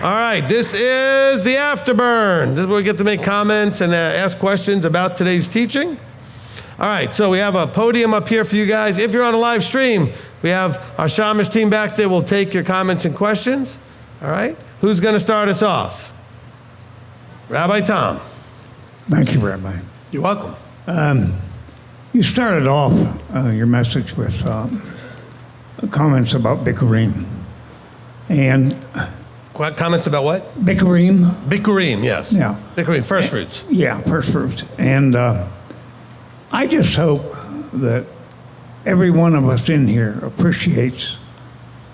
All right, this is the Afterburn. This is where we get to make comments and ask questions about today's teaching. All right, so we have a podium up here for you guys. If you're on a live stream, we have our Shamish team back there. We'll take your comments and questions. All right, who's going to start us off? Rabbi Tom. Thank you, Rabbi. You're welcome. You started off your message with comments about Bikurim. And Comments about what? Bikurim. Bikurim, yes. Yeah. Bikurim, first fruits. Yeah, first fruits. And I just hope that every one of us in here appreciates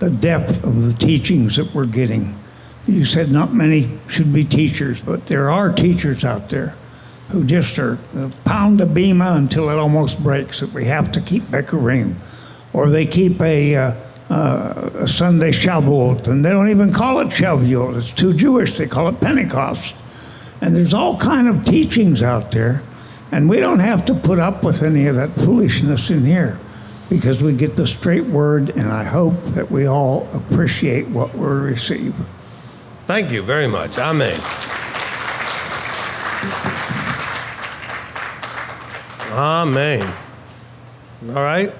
the depth of the teachings that we're getting. You said not many should be teachers, but there are teachers out there who just are pound a bima until it almost breaks, that we have to keep Bikurim. Or they keep a Sunday Shavuot, and they don't even call it Shavuot. It's too Jewish. They call it Pentecost. And there's all kind of teachings out there, and we don't have to put up with any of that foolishness in here because we get the straight word, and I hope that we all appreciate what we receive. Thank you very much. Amen. Amen. All right.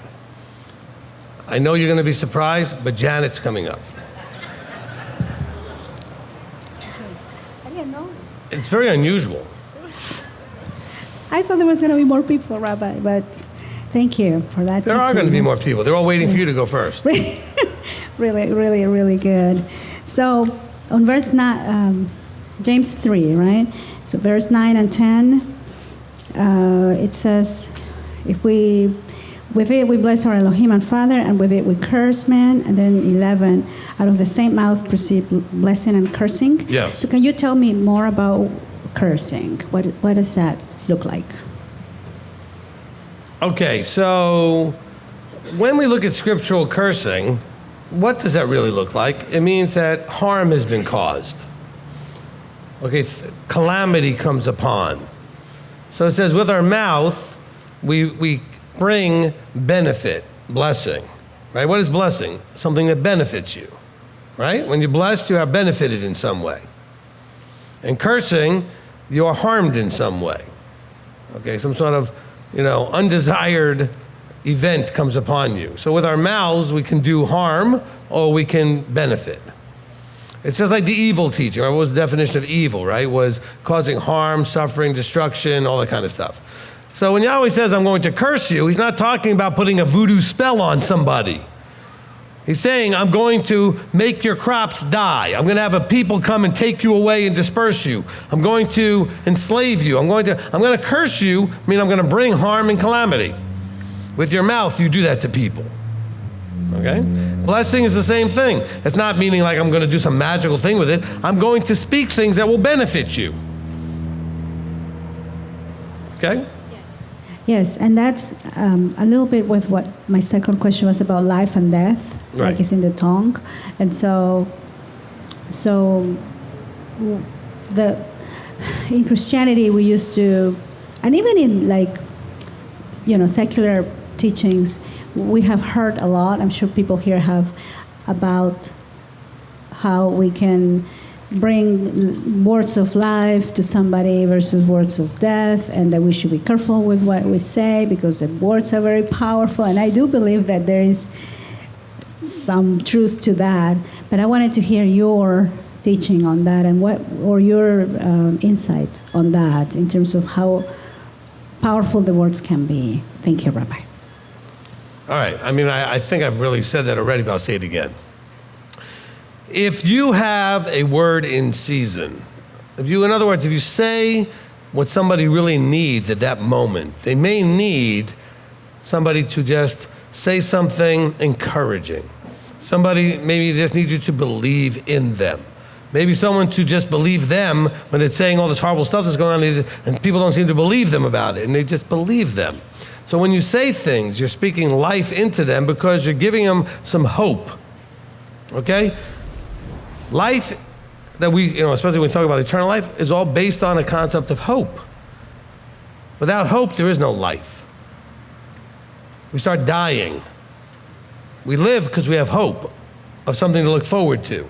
I know you're going to be surprised, but Janet's coming up. I didn't know. It's very unusual. I thought there was going to be more people, Rabbi, but thank you for that. There are going to be more people. They're all waiting for you to go first. Really, really, really good. So on verse 9, James 3, right? So verse 9 and 10, it says, with it we bless our Elohim and Father, and with it we curse man. And then 11, out of the same mouth proceed blessing and cursing. Yes. So can you tell me more about cursing? What does that look like? Okay, so when we look at scriptural cursing, what does that really look like? It means that harm has been caused. Okay, calamity comes upon. So it says with our mouth, we bring benefit, blessing, right? What is blessing? Something that benefits you, right? When you're blessed, you are benefited in some way. And cursing, you are harmed in some way. Okay, some sort of, undesired event comes upon you. So with our mouths, we can do harm or we can benefit. It's just like the evil teaching. What was the definition of evil, right? Was causing harm, suffering, destruction, all that kind of stuff. So when Yahweh says, I'm going to curse you, he's not talking about putting a voodoo spell on somebody. He's saying, I'm going to make your crops die. I'm going to have a people come and take you away and disperse you. I'm going to enslave you. I'm going to curse you, I'm going to bring harm and calamity. With your mouth, you do that to people. Okay? Blessing is the same thing. It's not meaning like I'm going to do some magical thing with it. I'm going to speak things that will benefit you. Okay? Yes, and that's a little bit with what my second question was about life and death, right. Like it's in the tongue. And so in Christianity we used to, and even in secular teachings, we have heard a lot, I'm sure people here have, about how we can bring words of life to somebody versus words of death, and that we should be careful with what we say because the words are very powerful. And I do believe that there is some truth to that. But I wanted to hear your teaching on that and your insight on that in terms of how powerful the words can be. Thank you, Rabbi. All right. I think I've really said that already, but I'll say it again. If you have a word in season, in other words, if you say what somebody really needs at that moment, they may need somebody to just say something encouraging. Somebody maybe just needs you to believe in them. Maybe someone to just believe them when they're saying all this horrible stuff that's going on, and people don't seem to believe them about it, and they just believe them. So when you say things, you're speaking life into them because you're giving them some hope. Okay? Life that we, especially when we talk about eternal life, is all based on a concept of hope. Without hope, there is no life. We start dying. We live because we have hope of something to look forward to.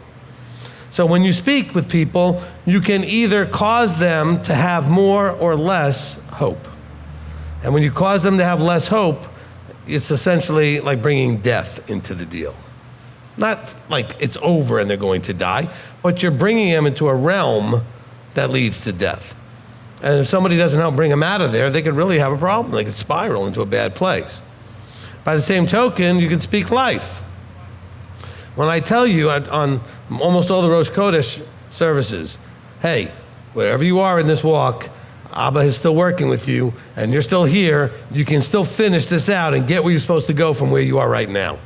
So when you speak with people, you can either cause them to have more or less hope. And when you cause them to have less hope, it's essentially like bringing death into the deal. Not like it's over and they're going to die, but you're bringing them into a realm that leads to death. And if somebody doesn't help bring them out of there, they could really have a problem. They could spiral into a bad place. By the same token, you can speak life. When I tell you on almost all the Rosh Chodesh services, hey, wherever you are in this walk, Abba is still working with you, and you're still here, you can still finish this out and get where you're supposed to go from where you are right now.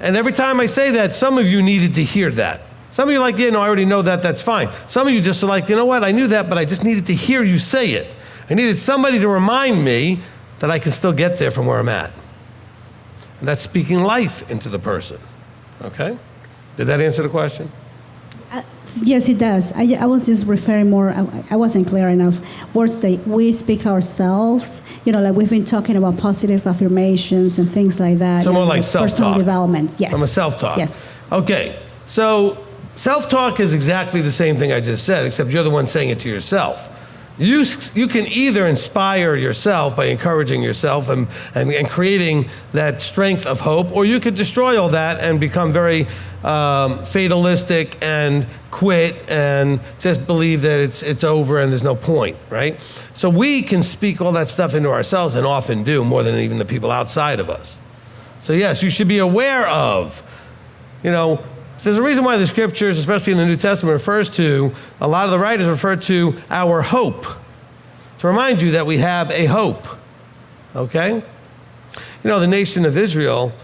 And every time I say that, some of you needed to hear that. Some of you are like, yeah, no, I already know that, that's fine. Some of you just are like, you know what, I knew that, but I just needed to hear you say it. I needed somebody to remind me that I can still get there from where I'm at. And that's speaking life into the person. Okay? Did that answer the question? Yes, it does. I was just referring more, I wasn't clear enough. Words that we speak ourselves, like we've been talking about positive affirmations and things like that. So more like self-talk. Personal development, yes. From a self-talk. Yes. Okay, so self-talk is exactly the same thing I just said, except you're the one saying it to yourself. You can either inspire yourself by encouraging yourself and creating that strength of hope, or you could destroy all that and become very fatalistic and quit and just believe that it's over and there's no point, right? So we can speak all that stuff into ourselves and often do more than even the people outside of us. So yes, you should be aware of, there's a reason why the scriptures, especially in the New Testament, a lot of the writers refer to our hope, to remind you that we have a hope, okay? The nation of Israel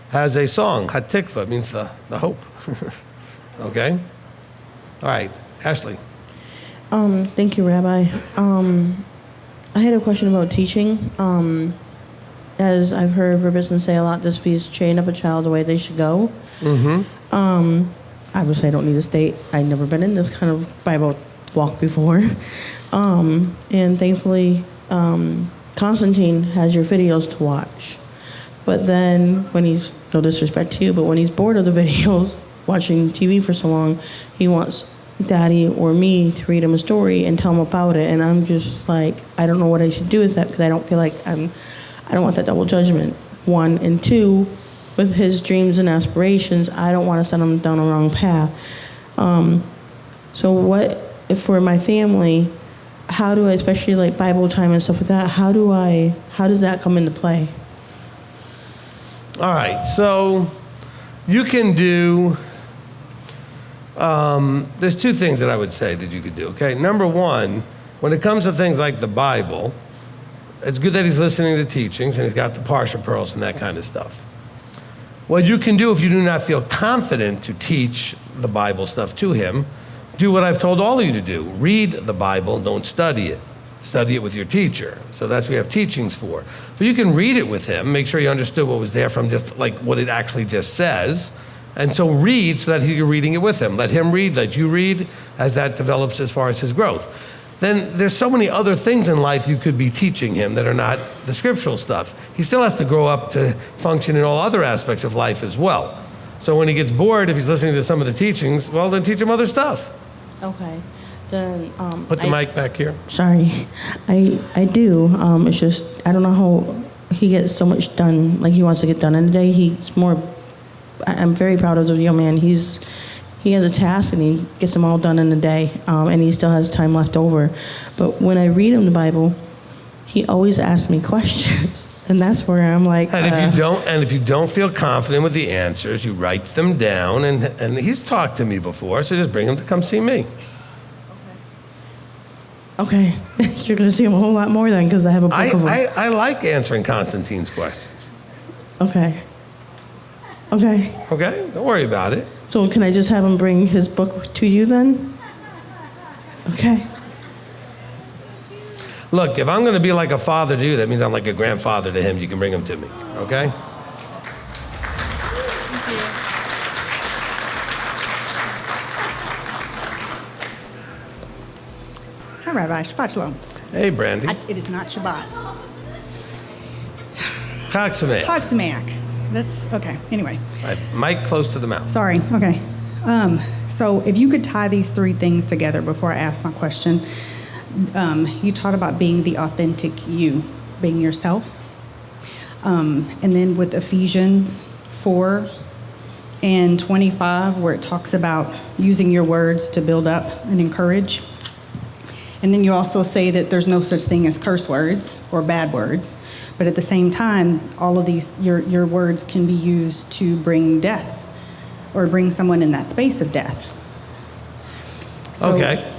has a song, Hatikva, it means the hope, okay? All right, Ashley. Thank you, Rabbi. I had a question about teaching. As I've heard Berkson say a lot, this feast train up a child the way they should go. Mm-hmm. Obviously, I don't need to state I've never been in this kind of Bible walk before. And thankfully, Constantine has your videos to watch. But then when he's, no disrespect to you, but when he's bored of the videos, watching TV for so long, he wants Daddy or me to read him a story and tell him about it. And I'm just like, I don't know what I should do with that because I don't feel like I don't want that double judgment, one. And two, with his dreams and aspirations, I don't want to send him down the wrong path. So what, if for my family, how do I, especially like Bible time and stuff like that, how does that come into play? All right, so you can do, there's two things that I would say that you could do, okay? Number one, when it comes to things like the Bible, it's good that he's listening to teachings and he's got the Parsha pearls and that kind of stuff. What you can do if you do not feel confident to teach the Bible stuff to him, do what I've told all of you to do. Read the Bible, don't study it. Study it with your teacher. So that's what we have teachings for. But you can read it with him, make sure you understood what was there from just like what it actually just says. And so read so that you're reading it with him. Let him read, let you read as that develops as far as his growth. Then there's so many other things in life you could be teaching him that are not the scriptural stuff. He still has to grow up to function in all other aspects of life as well. So when he gets bored, if he's listening to some of the teachings, well, then teach him other stuff. Okay. Then put the mic back here. Sorry, I do. It's just I don't know how he gets so much done. Like he wants to get done in a day. He's more. I'm very proud of the young man. He has a task and he gets them all done in a day, and he still has time left over. But when I read him the Bible, he always asks me questions, and that's where I'm like. And if you don't feel confident with the answers, you write them down. And he's talked to me before, so just bring him to come see me. Okay, you're going to see him a whole lot more then because I have a book of them. I like answering Constantine's questions. Okay. Okay, don't worry about it. so can I just have him bring his book to you then? Okay. Look, if I'm going to be like a father to you, that means I'm like a grandfather to him. You can bring him to me, okay? Hi, Rabbi. Shabbat Shalom. Hey, Brandy. It is not Shabbat. Chag Sameach. Chag Sameach. That's okay. Anyways. Right, mic close to the mouth. Sorry. Okay. So if you could tie these three things together before I ask my question, you taught about being the authentic you, being yourself. And then with Ephesians 4 and 25, where it talks about using your words to build up and encourage. And then you also say that there's no such thing as curse words or bad words. But at the same time, all of these, your words can be used to bring death or bring someone in that space of death. So, Okay.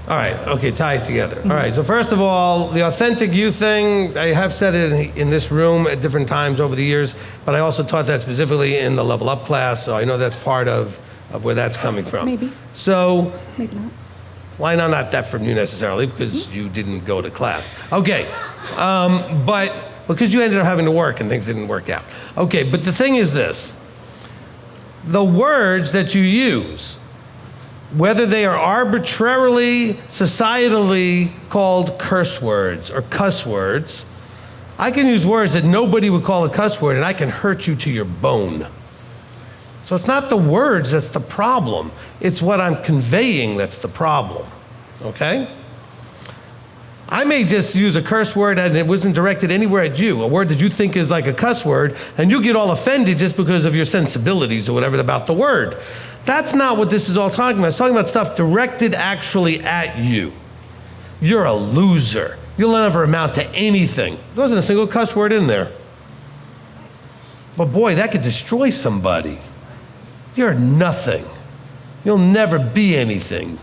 All right. Okay, tie it together. All right. So first of all, the authentic you thing, I have said it in this room at different times over the years, but I also taught that specifically in the Level Up class, so I know that's part of where that's coming from. Maybe. So maybe not. why not that from you necessarily, because you didn't go to class. Okay. But because you ended up having to work and things didn't work out. Okay, but the thing is this. The words that you use, whether they are arbitrarily, societally called curse words or cuss words, I can use words that nobody would call a cuss word and I can hurt you to your bone. So it's not the words that's the problem. It's what I'm conveying that's the problem, okay? I may just use a curse word and it wasn't directed anywhere at you, a word that you think is like a cuss word, and you get all offended just because of your sensibilities or whatever about the word. That's not what this is all talking about. It's talking about stuff directed actually at you. You're a loser. You'll never amount to anything. There wasn't a single cuss word in there. But boy, that could destroy somebody. You're nothing. You'll never be anything.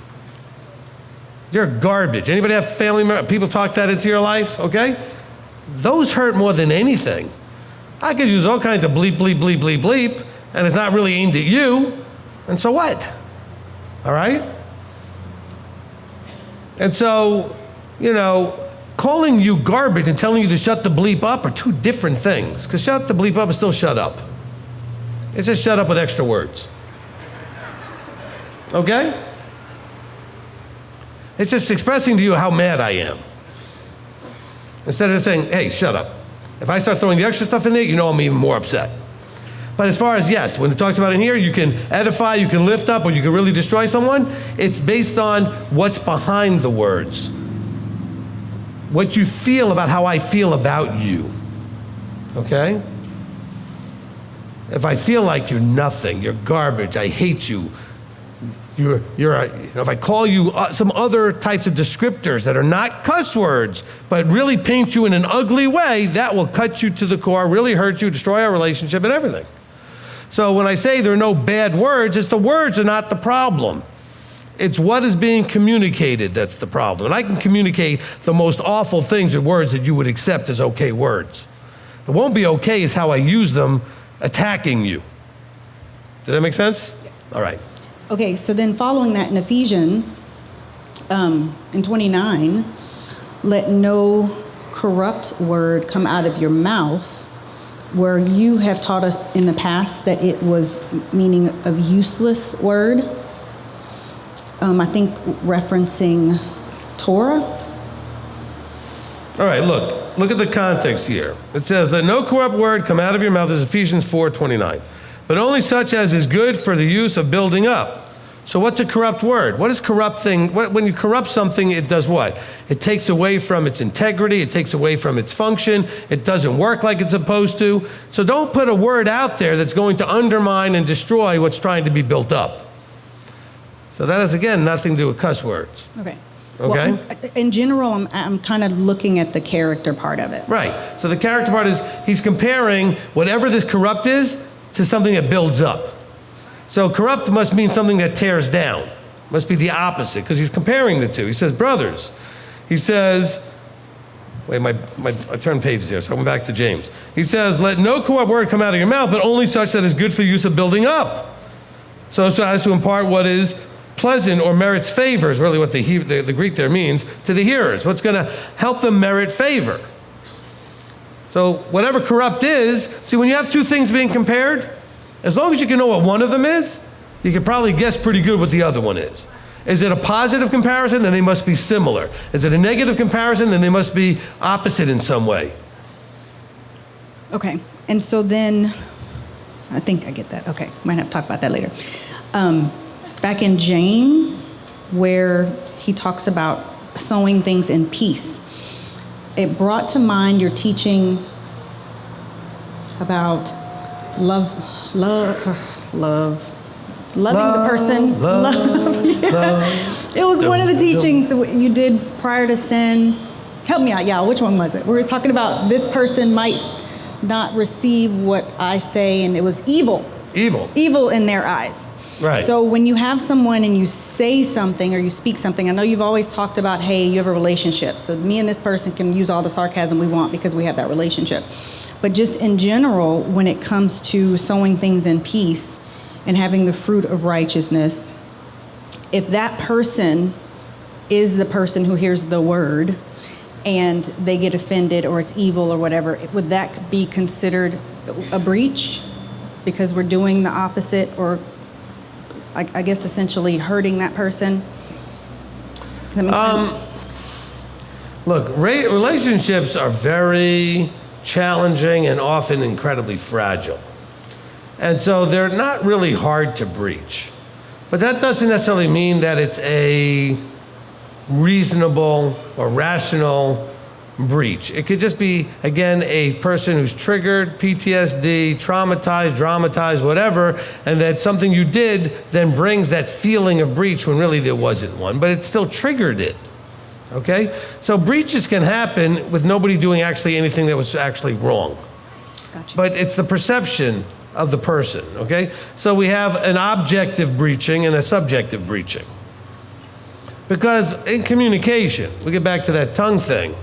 You're garbage. Anybody have family members, people talk that into your life, okay? Those hurt more than anything. I could use all kinds of bleep, bleep, bleep, bleep, bleep, and it's not really aimed at you. And so what? All right? And so, calling you garbage and telling you to shut the bleep up are two different things. Because shut the bleep up is still shut up. It's just shut up with extra words. Okay? It's just expressing to you how mad I am. Instead of saying, hey, shut up. If I start throwing the extra stuff in there, I'm even more upset. But as far as, yes, when it talks about in here, you can edify, you can lift up, or you can really destroy someone, it's based on what's behind the words. What you feel about how I feel about you. Okay? If I feel like you're nothing, you're garbage, I hate you, if I call you some other types of descriptors that are not cuss words, but really paint you in an ugly way, that will cut you to the core, really hurt you, destroy our relationship and everything. So when I say there are no bad words, it's the words are not the problem. It's what is being communicated that's the problem. And I can communicate the most awful things with words that you would accept as okay words. It won't be okay is how I use them attacking you. Does that make sense? Yes. All right. Okay, so then following that in Ephesians, in 29, let no corrupt word come out of your mouth, where you have taught us in the past that it was meaning of useless word. I think referencing Torah. All right, look at the context here. It says, let no corrupt word come out of your mouth, this is Ephesians 4:29, but only such as is good for the use of building up. So what's a corrupt word? What is corrupt thing? When you corrupt something, it does what? It takes away from its integrity. It takes away from its function. It doesn't work like it's supposed to. So don't put a word out there that's going to undermine and destroy what's trying to be built up. So that has, again, nothing to do with cuss words. Okay. Okay? Well, in general, I'm kind of looking at the character part of it. Right. So the character part is he's comparing whatever this corrupt is to something that builds up. So corrupt must mean something that tears down. Must be the opposite, because he's comparing the two. He says, brothers. He says, wait, I turned pages here, so I went back to James. He says, let no corrupt word come out of your mouth, but only such that is good for the use of building up. So as to impart what is pleasant or merits favor, is really what the Greek there means, to the hearers. What's going to help them merit favor. So whatever corrupt is, see, when you have two things being compared, as long as you can know what one of them is, you can probably guess pretty good what the other one is. Is it a positive comparison? Then they must be similar. Is it a negative comparison? Then they must be opposite in some way. Okay. And so then, I think I get that. Okay. Might have to talk about that later. Back in James, where he talks about sowing things in peace, it brought to mind your teaching about loving the person. It was one of the teachings that you did prior to sin. Help me out, y'all. Which one was it? We were talking about this person might not receive what I say, and it was evil. Evil in their eyes. Right. So when you have someone and you say something or you speak something, I know you've always talked about, hey, you have a relationship. So me and this person can use all the sarcasm we want because we have that relationship. But just in general, when it comes to sowing things in peace and having the fruit of righteousness, if that person is the person who hears the word and they get offended or it's evil or whatever, would that be considered a breach? Because we're doing the opposite, or I guess essentially hurting that person? Does that make sense? Look, relationships are very challenging and often incredibly fragile. And so they're not really hard to breach. But that doesn't necessarily mean that it's a reasonable or rational breach. It could just be, again, a person who's triggered, PTSD, traumatized, dramatized, whatever, and that something you did then brings that feeling of breach when really there wasn't one, but it still triggered it. Okay? So breaches can happen with nobody doing actually anything that was actually wrong. Gotcha. But it's the perception of the person, okay? So we have an objective breaching and a subjective breaching. Because in communication, we get back to that tongue thing.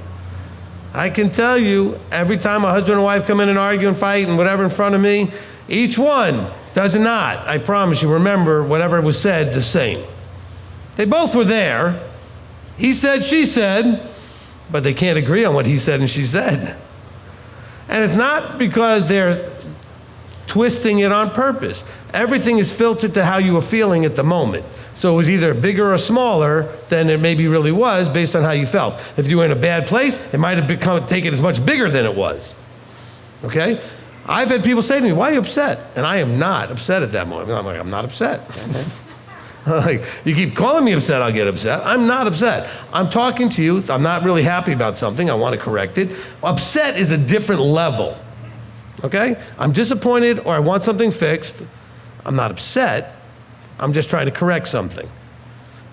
I can tell you, every time a husband and wife come in and argue and fight and whatever in front of me, each one does not, I promise you, remember whatever was said the same. They both were there. He said, she said, but they can't agree on what he said and she said. And it's not because they're twisting it on purpose. Everything is filtered to how you were feeling at the moment. So it was either bigger or smaller than it maybe really was based on how you felt. If you were in a bad place, it might have taken as much bigger than it was. Okay? I've had people say to me, why are you upset? And I am not upset at that moment. I'm like, I'm not upset. Like, you keep calling me upset, I'll get upset. I'm not upset. I'm talking to you. I'm not really happy about something. I want to correct it. Upset is a different level. Okay? I'm disappointed or I want something fixed. I'm not upset. I'm just trying to correct something.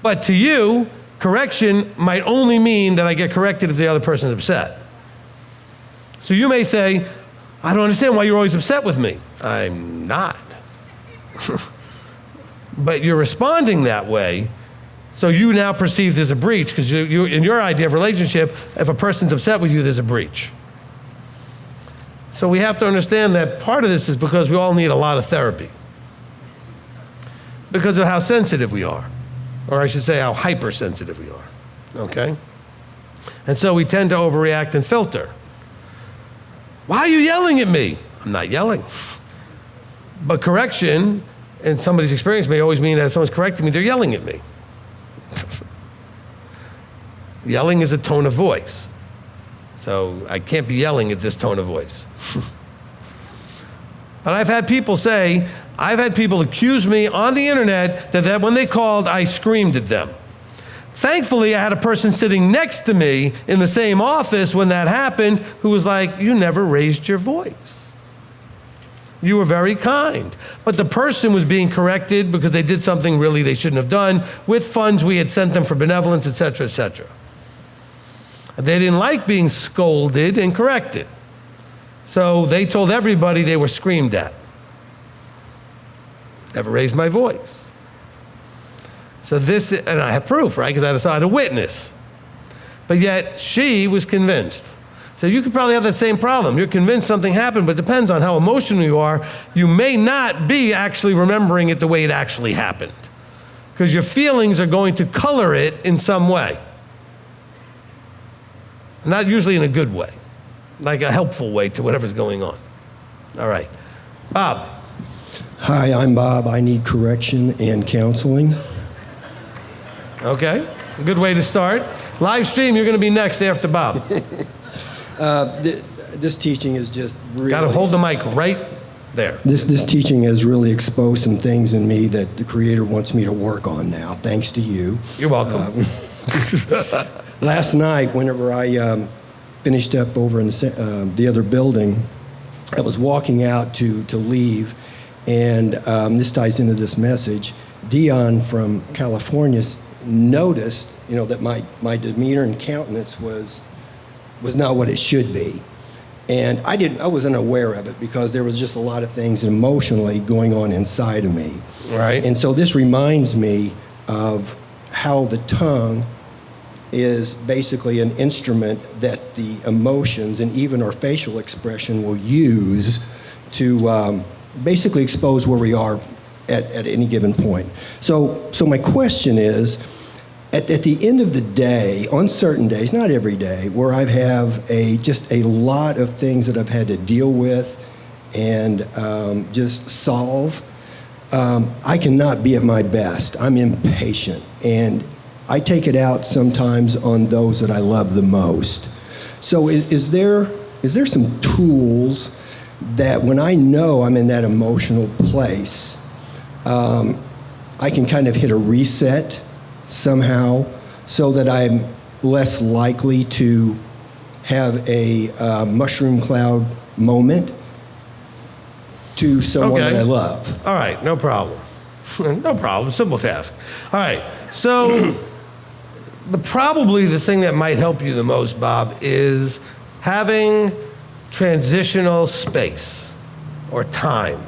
But to you, correction might only mean that I get corrected if the other person is upset. So you may say, I don't understand why you're always upset with me. I'm not. But you're responding that way, so you now perceive there's a breach, because you, in your idea of relationship, if a person's upset with you, there's a breach. So we have to understand that part of this is because we all need a lot of therapy. Because of how sensitive we are. Or I should say how hypersensitive we are, okay? And so we tend to overreact and filter. Why are you yelling at me? I'm not yelling. But correction, in somebody's experience, may always mean that if someone's correcting me, they're yelling at me. Yelling is a tone of voice. So I can't be yelling at this tone of voice. But I've had people accuse me on the internet that when they called, I screamed at them. Thankfully, I had a person sitting next to me in the same office when that happened who was like, you never raised your voice. You were very kind. But the person was being corrected because they did something really they shouldn't have done with funds we had sent them for benevolence, et cetera, et cetera. They didn't like being scolded and corrected. So they told everybody they were screamed at. Never raised my voice. So this, and I have proof, right? Because I had a witness. But yet she was convinced. So you could probably have that same problem. You're convinced something happened, but it depends on how emotional you are. You may not be actually remembering it the way it actually happened, because your feelings are going to color it in some way. Not usually in a good way, like a helpful way to whatever's going on. All right. Bob. Hi, I'm Bob. I need correction and counseling. Okay. Good way to start. Live stream, you're going to be next after Bob. This teaching is just really... Got to hold the mic right there. This teaching has really exposed some things in me that the Creator wants me to work on now, thanks to you. You're welcome. Last night, whenever I finished up over in the other building, I was walking out to leave, and this ties into this message. Dion from California noticed, that my demeanor and countenance was not what it should be. And I wasn't aware of it because there was just a lot of things emotionally going on inside of me. Right. And so this reminds me of how the tongue is basically an instrument that the emotions and even our facial expression will use to basically expose where we are at any given point. So my question is, at the end of the day, on certain days, not every day, where I have just a lot of things that I've had to deal with and just solve, I cannot be at my best. I'm impatient, and I take it out sometimes on those that I love the most. So is there some tools that when I know I'm in that emotional place, I can kind of hit a reset somehow so that I'm less likely to have a mushroom cloud moment to someone that I love? All right, no problem. No problem, simple task. All right, so probably the thing that might help you the most, Bob, is having transitional space or time,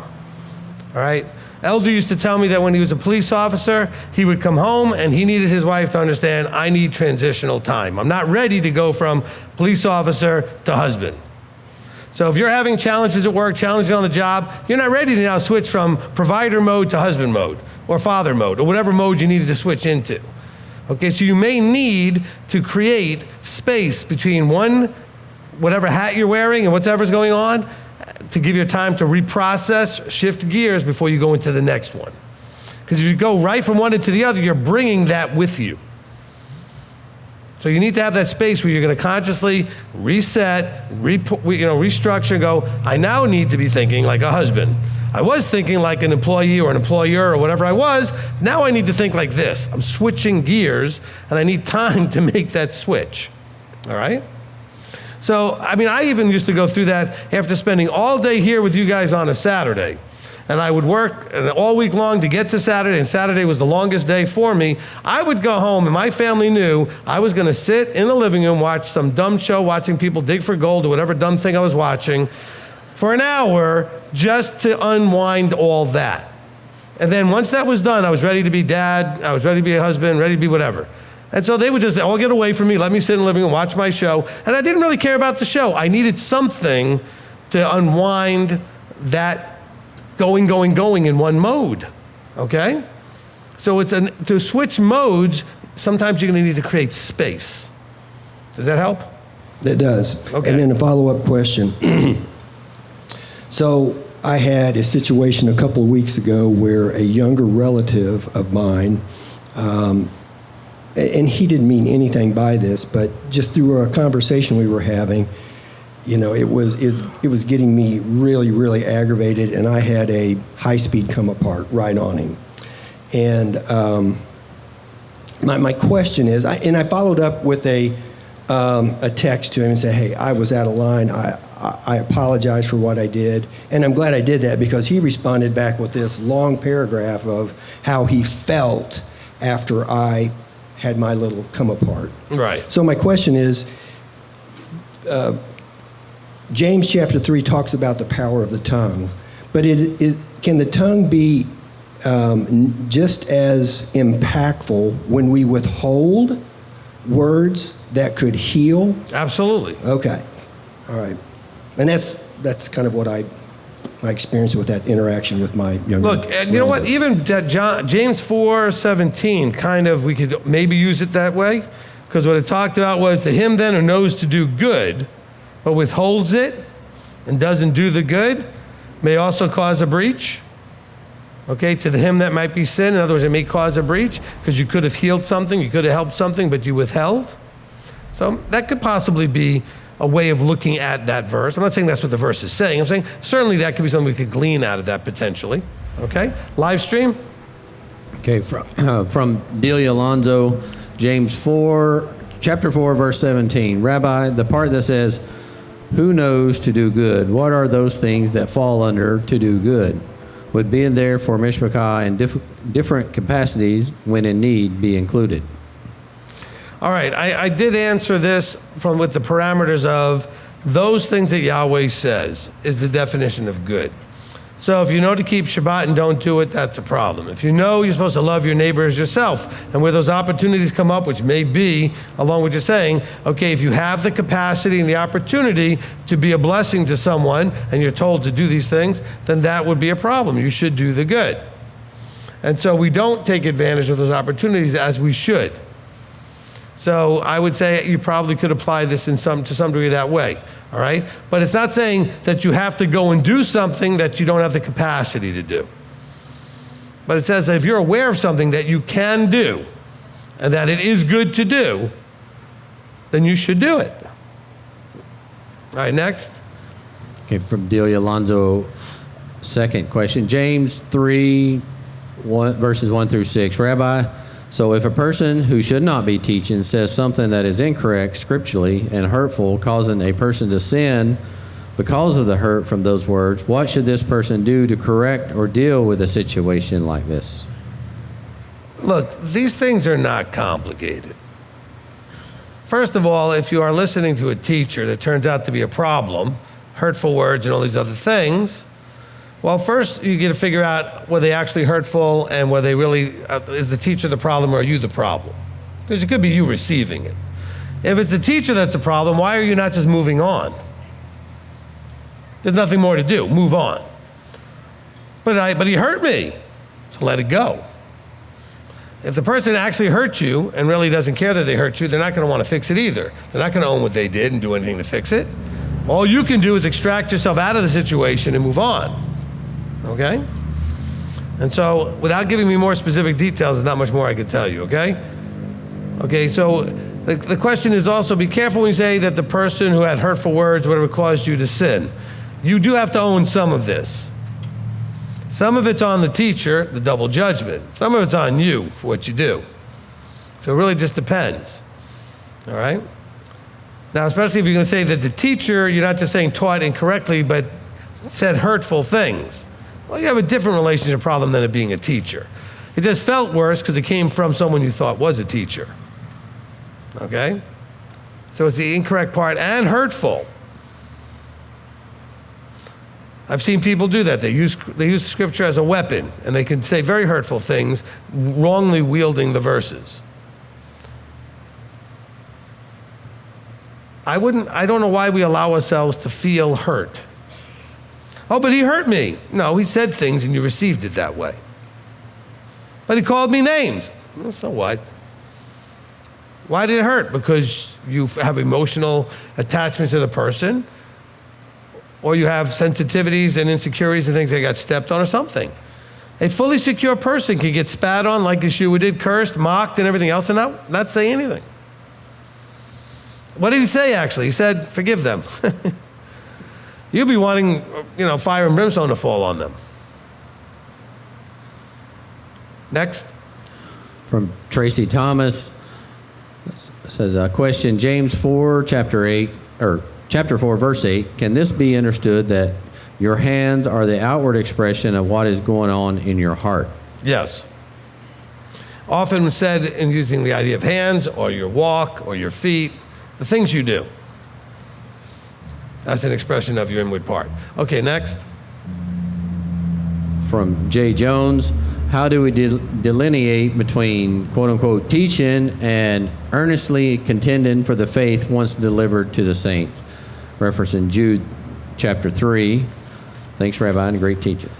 all right? Elder used to tell me that when he was a police officer, he would come home and he needed his wife to understand, I need transitional time. I'm not ready to go from police officer to husband. So if you're having challenges at work, challenges on the job, you're not ready to now switch from provider mode to husband mode or father mode or whatever mode you needed to switch into. Okay, so you may need to create space between whatever hat you're wearing and whatever's going on, to give you time to reprocess, shift gears before you go into the next one. Because if you go right from one into the other, you're bringing that with you. So you need to have that space where you're going to consciously reset, restructure, and go, I now need to be thinking like a husband. I was thinking like an employee or an employer or whatever I was. Now I need to think like this. I'm switching gears, and I need time to make that switch. All right? So, I even used to go through that after spending all day here with you guys on a Saturday. And I would work all week long to get to Saturday, and Saturday was the longest day for me. I would go home, and my family knew I was going to sit in the living room, watch some dumb show, watching people dig for gold or whatever dumb thing I was watching, for an hour just to unwind all that. And then once that was done, I was ready to be dad, I was ready to be a husband, ready to be whatever. And so they would just all get away from me, let me sit in the living room, watch my show. And I didn't really care about the show. I needed something to unwind that going in one mode, okay? So to switch modes, sometimes you're gonna need to create space. Does that help? That does. Okay. And then a follow-up question. So I had a situation a couple of weeks ago where a younger relative of mine, and he didn't mean anything by this, but just through a conversation we were having, it was getting me really, really aggravated, and I had a high-speed come apart right on him. And my question is, I followed up with a text to him and said, hey, I was out of line. I apologize for what I did. And I'm glad I did that because he responded back with this long paragraph of how he felt after I had my little come apart. Right. So my question is, James chapter 3 talks about the power of the tongue, but can the tongue be just as impactful when we withhold words that could heal? Absolutely. Okay. All right. And that's kind of what my experience with that interaction with my younger. Look, and you know what? Even James 4:17, kind of, we could maybe use it that way, because what it talked about was, to him then who knows to do good, but withholds it and doesn't do the good, may also cause a breach. Okay, to him that might be sin. In other words, it may cause a breach because you could have healed something, you could have helped something, but you withheld. So that could possibly be a way of looking at that verse. I'm not saying that's what the verse is saying. I'm saying certainly that could be something we could glean out of that potentially. Okay? Live stream? Okay, from Delia Alonzo, James 4, chapter 4, verse 17. Rabbi, the part that says, who knows to do good? What are those things that fall under to do good? Would being there for mishpachah in different capacities when in need be included? All right, I did answer this with the parameters of those things that Yahweh says is the definition of good. So if you know to keep Shabbat and don't do it, that's a problem. If you know you're supposed to love your neighbor as yourself, and where those opportunities come up, which may be, along with what you're saying, okay, if you have the capacity and the opportunity to be a blessing to someone, and you're told to do these things, then that would be a problem. You should do the good. And so we don't take advantage of those opportunities as we should. So I would say you probably could apply this to some degree that way. All right? But it's not saying that you have to go and do something that you don't have the capacity to do. But it says that if you're aware of something that you can do and that it is good to do, then you should do it. All right, next. Okay, from Delia Alonzo, second question. James 3, verses 1 through 6. Rabbi, so if a person who should not be teaching says something that is incorrect scripturally and hurtful, causing a person to sin because of the hurt from those words, what should this person do to correct or deal with a situation like this? Look, these things are not complicated. First of all, if you are listening to a teacher that turns out to be a problem, hurtful words and all these other things, well, first you get to figure out were they actually hurtful and were they really, is the teacher the problem or are you the problem? Because it could be you receiving it. If it's the teacher that's the problem, why are you not just moving on? There's nothing more to do, move on. But he hurt me, so let it go. If the person actually hurt you and really doesn't care that they hurt you, they're not going to want to fix it either. They're not going to own what they did and do anything to fix it. All you can do is extract yourself out of the situation and move on. Okay? And so, without giving me more specific details, there's not much more I can tell you, okay? Okay, so the question is also, be careful when you say that the person who had hurtful words, whatever, caused you to sin. You do have to own some of this. Some of it's on the teacher, the double judgment. Some of it's on you for what you do. So it really just depends, all right? Now, especially if you're going to say that the teacher, you're not just saying taught incorrectly, but said hurtful things. Well, you have a different relationship problem than it being a teacher. It just felt worse because it came from someone you thought was a teacher. Okay? So it's the incorrect part and hurtful. I've seen people do that. They use scripture as a weapon, and they can say very hurtful things, wrongly wielding the verses. I don't know why we allow ourselves to feel hurt. Oh, but he hurt me. No, he said things and you received it that way. But he called me names. Well, so what? Why did it hurt? Because you have emotional attachment to the person, or you have sensitivities and insecurities and things that got stepped on or something. A fully secure person can get spat on like Yeshua did, cursed, mocked, and everything else, and not say anything. What did he say, actually? He said, forgive them. You'll be wanting, fire and brimstone to fall on them. Next. From Tracy Thomas, says, question, James 4, chapter 4, verse 8, can this be understood that your hands are the outward expression of what is going on in your heart? Yes. Often said in using the idea of hands or your walk or your feet, the things you do. That's an expression of your inward part. Okay, next. From Jay Jones, how do we delineate between, quote unquote, teaching and earnestly contending for the faith once delivered to the saints? Referencing Jude chapter 3. Thanks, Rabbi, and great teaching.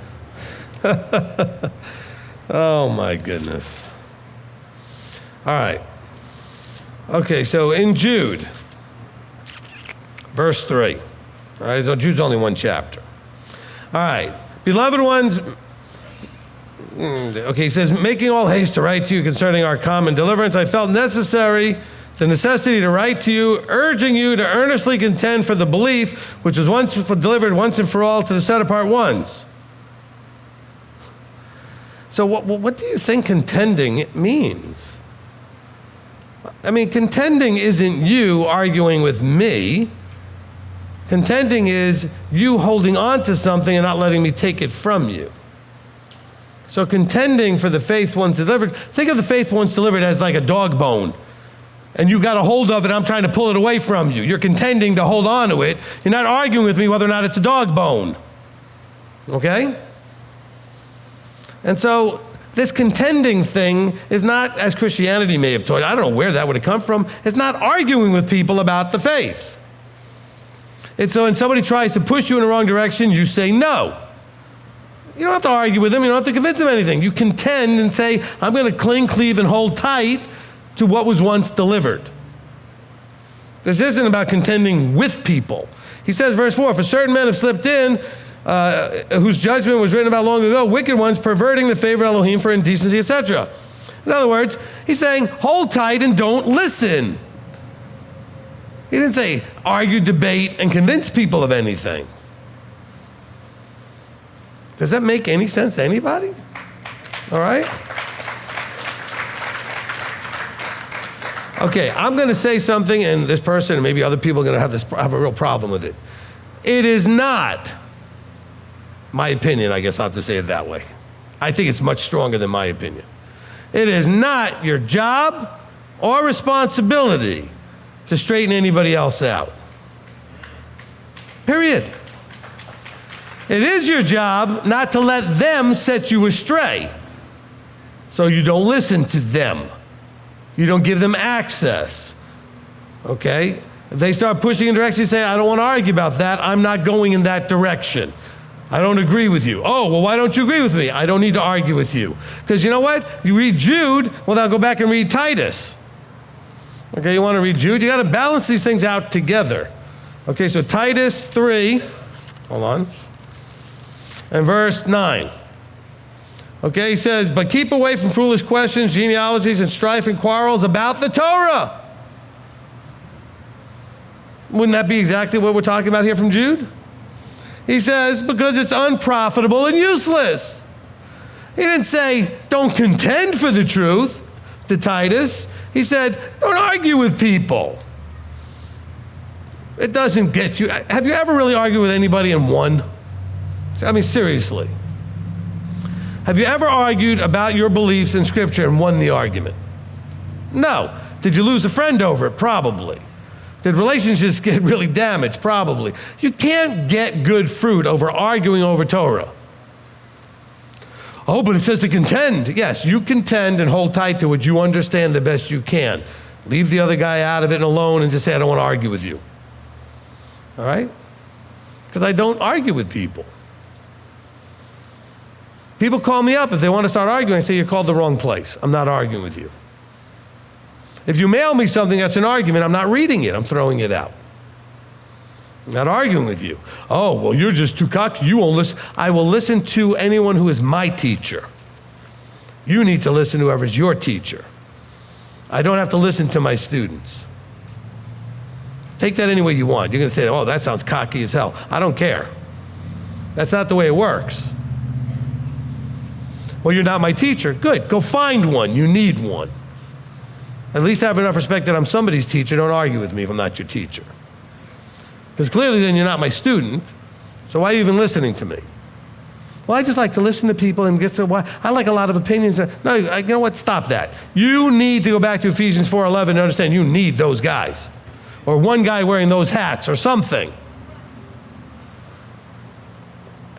Oh, my goodness. All right. Okay, so in Jude, verse 3. All right, so Jude's only one chapter. All right, beloved ones, okay, he says, making all haste to write to you concerning our common deliverance, I felt necessary the necessity to write to you, urging you to earnestly contend for the belief which was once delivered once and for all to the set-apart ones. So what do you think contending means? I mean, contending isn't you arguing with me. Contending is you holding on to something and not letting me take it from you. So contending for the faith once delivered, think of the faith once delivered as like a dog bone. And you got a hold of it, I'm trying to pull it away from you. You're contending to hold on to it. You're not arguing with me whether or not it's a dog bone. Okay? And so this contending thing is not, as Christianity may have taught, I don't know where that would have come from, it's not arguing with people about the faith. It's so when somebody tries to push you in the wrong direction, you say no. You don't have to argue with them, you don't have to convince them anything. You contend and say, I'm going to cling, cleave, and hold tight to what was once delivered. This isn't about contending with people. He says, verse 4, for certain men have slipped in, whose judgment was written about long ago, wicked ones perverting the favor of Elohim for indecency, etc. In other words, he's saying, hold tight and don't listen. He didn't say argue, debate, and convince people of anything. Does that make any sense to anybody? All right? Okay, I'm going to say something, and this person and maybe other people are going to have a real problem with it. It is not my opinion, I guess I'll have to say it that way. I think it's much stronger than my opinion. It is not your job or responsibility to straighten anybody else out. Period. It is your job not to let them set you astray. So you don't listen to them. You don't give them access. Okay? If they start pushing in direction, you say, I don't want to argue about that. I'm not going in that direction. I don't agree with you. Oh, well, why don't you agree with me? I don't need to argue with you. Because you know what? You read Jude, well, now go back and read Titus. Okay, you want to read Jude? You got to balance these things out together. Okay, so Titus 3, hold on, and verse 9. Okay, he says, but keep away from foolish questions, genealogies, and strife and quarrels about the Torah. Wouldn't that be exactly what we're talking about here from Jude? He says, because it's unprofitable and useless. He didn't say, don't contend for the truth to Titus. He said, don't argue with people. It doesn't get you. Have you ever really argued with anybody and won? I mean, seriously. Have you ever argued about your beliefs in Scripture and won the argument? No. Did you lose a friend over it? Probably. Did relationships get really damaged? Probably. You can't get good fruit over arguing over Torah. Oh, but it says to contend. Yes, you contend and hold tight to what you understand the best you can. Leave the other guy out of it and alone and just say, I don't want to argue with you. All right? Because I don't argue with people. People call me up if they want to start arguing. I say, you're called the wrong place. I'm not arguing with you. If you mail me something that's an argument, I'm not reading it. I'm throwing it out. I'm not arguing with you. Oh, well, you're just too cocky. You won't listen. I will listen to anyone who is my teacher. You need to listen to whoever's your teacher. I don't have to listen to my students. Take that any way you want. You're going to say, oh, that sounds cocky as hell. I don't care. That's not the way it works. Well, you're not my teacher. Good. Go find one. You need one. At least have enough respect that I'm somebody's teacher. Don't argue with me if I'm not your teacher. Because clearly then you're not my student. So why are you even listening to me? Well, I just like to listen to people and get to why. I like a lot of opinions. No, you know what? Stop that. You need to go back to Ephesians 4:11 and understand you need those guys. Or one guy wearing those hats or something.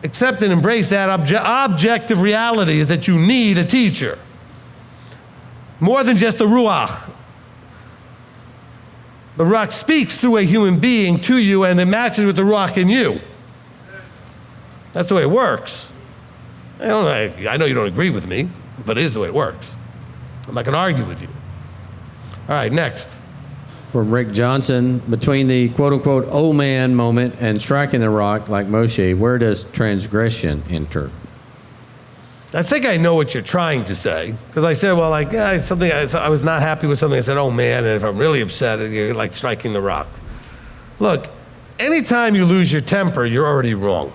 Accept and embrace that objective reality is that you need a teacher. More than just the Ruach. The Ruach speaks through a human being to you and it matches with the Ruach in you. That's the way it works. I know you don't agree with me, but it is the way it works. I'm not going to argue with you. All right, next. From Rick Johnson, between the quote-unquote old man moment and striking the rock like Moshe, where does transgression enter? I think I know what you're trying to say, because I said, well, like, yeah, something, I was not happy with something. I said, oh man, and if I'm really upset, you're like striking the rock. Look, anytime you lose your temper, you're already wrong.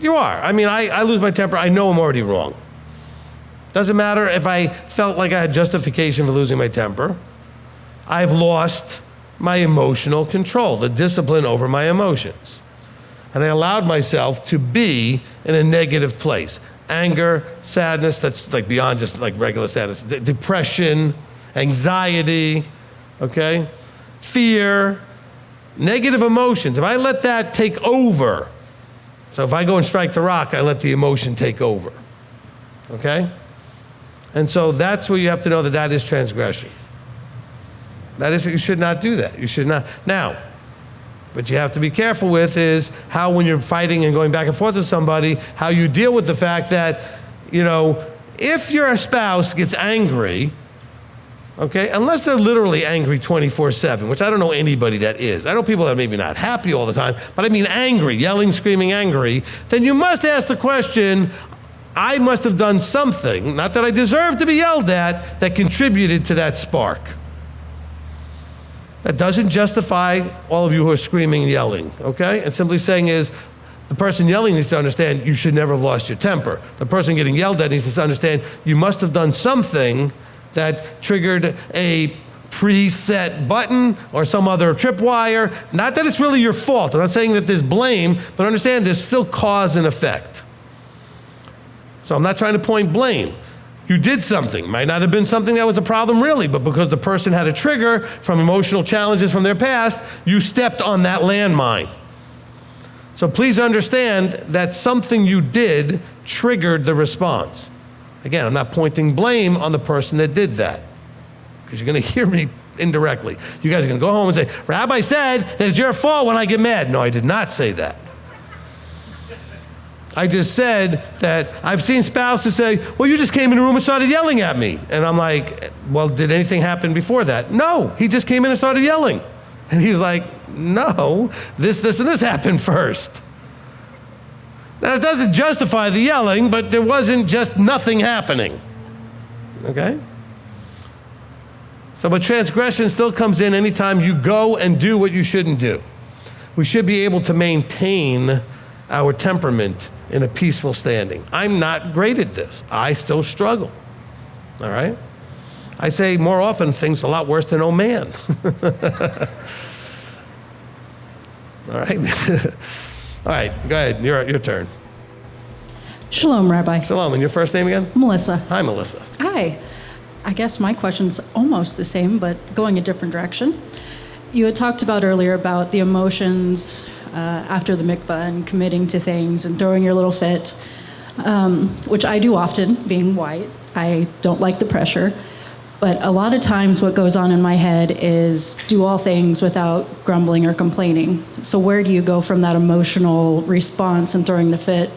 You are. I mean, I lose my temper, I know I'm already wrong. Doesn't matter if I felt like I had justification for losing my temper. I've lost my emotional control, the discipline over my emotions. And I allowed myself to be in a negative place. Anger, sadness, that's like beyond just like regular sadness, depression, anxiety, okay? Fear, negative emotions. If I let that take over, so if I go and strike the rock, I let the emotion take over, okay? And so that's where you have to know that that is transgression. That is, you should not do that. You should not. Now, what you have to be careful with is how, when you're fighting and going back and forth with somebody, how you deal with the fact that, you know, if your spouse gets angry, okay, unless they're literally angry 24/7, which I don't know anybody that is. I know people that are maybe not happy all the time, but I mean angry, yelling, screaming, angry, then you must ask the question, I must have done something, not that I deserve to be yelled at, that contributed to that spark. That doesn't justify all of you who are screaming and yelling, okay? And simply saying is, the person yelling needs to understand you should never have lost your temper. The person getting yelled at needs to understand you must have done something that triggered a preset button or some other tripwire. Not that it's really your fault. I'm not saying that there's blame, but understand there's still cause and effect. So I'm not trying to point blame. You did something. Might not have been something that was a problem really, but because the person had a trigger from emotional challenges from their past, you stepped on that landmine. So please understand that something you did triggered the response. Again, I'm not pointing blame on the person that did that, because you're going to hear me indirectly. You guys are going to go home and say, Rabbi said that it's your fault when I get mad. No, I did not say that. I just said that I've seen spouses say, well, you just came in the room and started yelling at me. And I'm like, well, did anything happen before that? No, he just came in and started yelling. And he's like, no, this, and this happened first. Now, it doesn't justify the yelling, but there wasn't just nothing happening, okay? So, but transgression still comes in anytime you go and do what you shouldn't do. We should be able to maintain our temperament in a peaceful standing. I'm not great at this. I still struggle, all right? I say more often things a lot worse than oh man. All right? All right, go ahead, your turn. Shalom, Rabbi. Shalom, and your first name again? Melissa. Hi, Melissa. Hi. I guess my question's almost the same, but going a different direction. You had talked about earlier about the emotions after the mikvah and committing to things and throwing your little fit, which I do often, being white. I don't like the pressure. But a lot of times what goes on in my head is do all things without grumbling or complaining. So where do you go from that emotional response and throwing the fit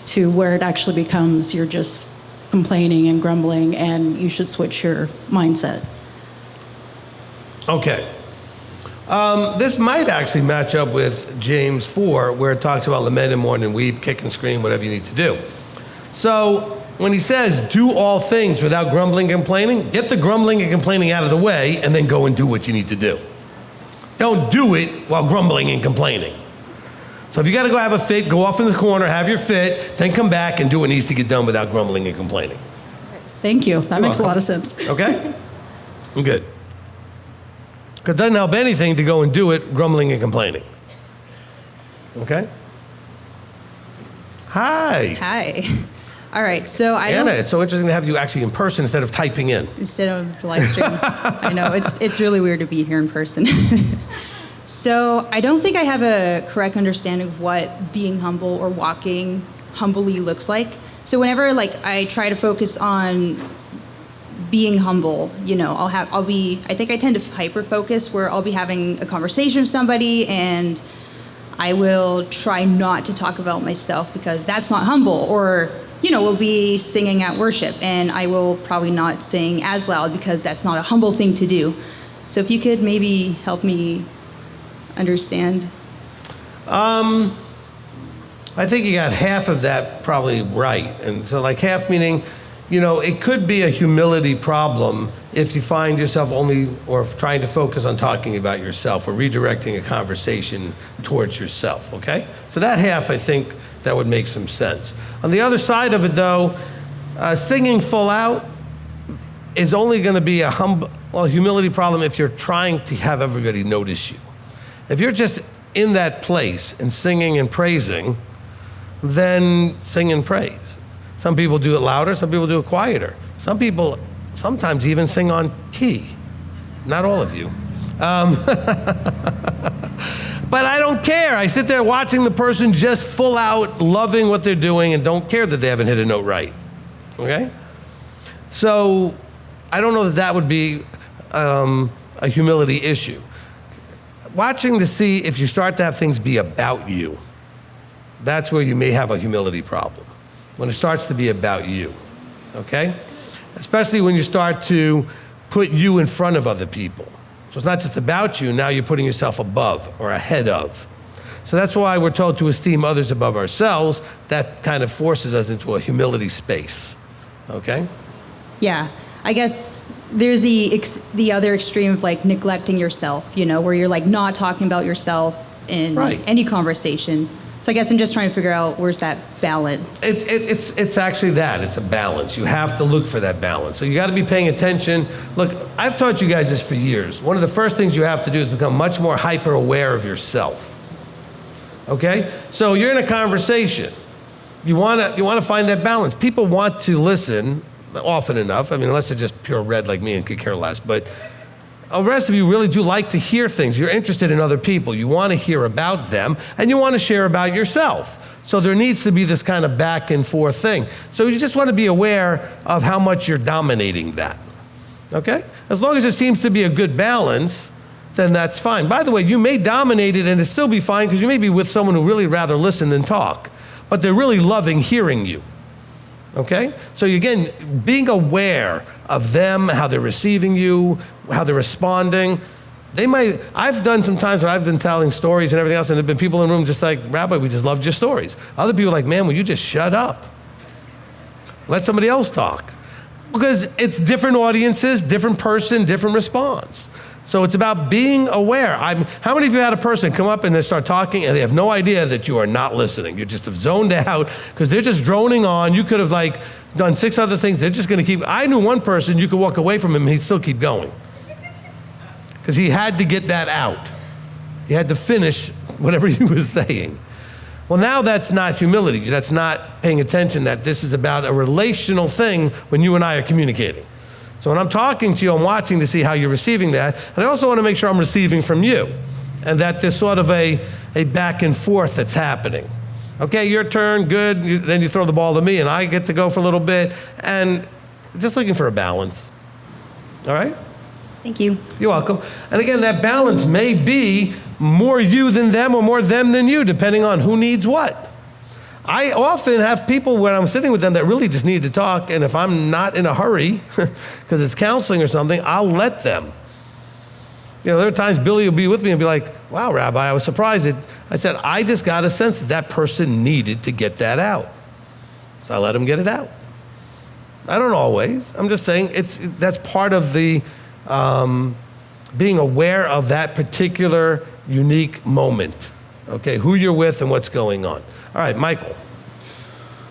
to where it actually becomes you're just complaining and grumbling and you should switch your mindset? Okay. This might actually match up with James 4, where it talks about lament and mourn and weep, kick and scream, whatever you need to do. So when he says do all things without grumbling and complaining, get the grumbling and complaining out of the way and then go and do what you need to do. Don't do it while grumbling and complaining. So if you got to go have a fit, go off in the corner, have your fit, then come back and do what needs to get done without grumbling and complaining. Thank you. That makes a lot of sense. Okay? I'm good. Because it doesn't help anything to go and do it grumbling and complaining. Okay? Hi. Hi. All right, so Anna, it's so interesting to have you actually in person instead of typing in. Instead of the live stream. I know, it's really weird to be here in person. So I don't think I have a correct understanding of what being humble or walking humbly looks like. So whenever I try to focus on being humble, I think I tend to hyper focus where I'll be having a conversation with somebody and I will try not to talk about myself because that's not humble. Or, we'll be singing at worship and I will probably not sing as loud because that's not a humble thing to do. So if you could maybe help me understand. I think you got half of that probably right. And so like half meaning, it could be a humility problem if you find yourself only or trying to focus on talking about yourself or redirecting a conversation towards yourself, okay? So that half, I think that would make some sense. On the other side of it though, singing full out is only gonna be a humility problem if you're trying to have everybody notice you. If you're just in that place and singing and praising, then sing and praise. Some people do it louder, some people do it quieter. Some people sometimes even sing on key. Not all of you. But I don't care. I sit there watching the person just full out loving what they're doing and don't care that they haven't hit a note right, okay? So I don't know that would be a humility issue. Watching to see if you start to have things be about you, that's where you may have a humility problem. When it starts to be about you, okay? Especially when you start to put you in front of other people. So it's not just about you, now you're putting yourself above or ahead of. So that's why we're told to esteem others above ourselves. That kind of forces us into a humility space, okay? Yeah, I guess there's the other extreme of like neglecting yourself, where you're like not talking about yourself in any conversation. So I guess I'm just trying to figure out where's that balance. It's actually that. It's a balance. You have to look for that balance. So you got to be paying attention. Look, I've taught you guys this for years. One of the first things you have to do is become much more hyper aware of yourself. Okay? So you're in a conversation. You want to find that balance. People want to listen often enough. I mean, unless they're just pure red like me and could care less. But the rest of you really do like to hear things. You're interested in other people. You want to hear about them, and you want to share about yourself. So there needs to be this kind of back and forth thing. So you just want to be aware of how much you're dominating that, okay? As long as there seems to be a good balance, then that's fine. By the way, you may dominate it and it still be fine because you may be with someone who really rather listen than talk, but they're really loving hearing you. Okay? So again, being aware of them, how they're receiving you, how they're responding. I've done some times when I've been telling stories and everything else, and there have been people in the room just like, Rabbi, we just loved your stories. Other people are like, man, will you just shut up? Let somebody else talk. Because it's different audiences, different person, different response. So it's about being aware. How many of you had a person come up and they start talking and they have no idea that you are not listening? You're just zoned out because they're just droning on. You could have done 6 other things. They're just going to keep. I knew one person, you could walk away from him and he'd still keep going. Because he had to get that out. He had to finish whatever he was saying. Well, now that's not humility. That's not paying attention that this is about a relational thing when you and I are communicating. So when I'm talking to you, I'm watching to see how you're receiving that. And I also want to make sure I'm receiving from you. And that there's sort of a back and forth that's happening. Okay, your turn, good. Then you throw the ball to me and I get to go for a little bit. And just looking for a balance. All right? Thank you. You're welcome. And again, that balance may be more you than them or more them than you, depending on who needs what. I often have people when I'm sitting with them that really just need to talk, and if I'm not in a hurry, because it's counseling or something, I'll let them. There are times Billy will be with me and be like, wow, Rabbi, I was surprised. I said, I just got a sense that person needed to get that out. So I let him get it out. I don't always. I'm just saying that's part of the being aware of that particular unique moment, okay, who you're with and what's going on. All right, Michael.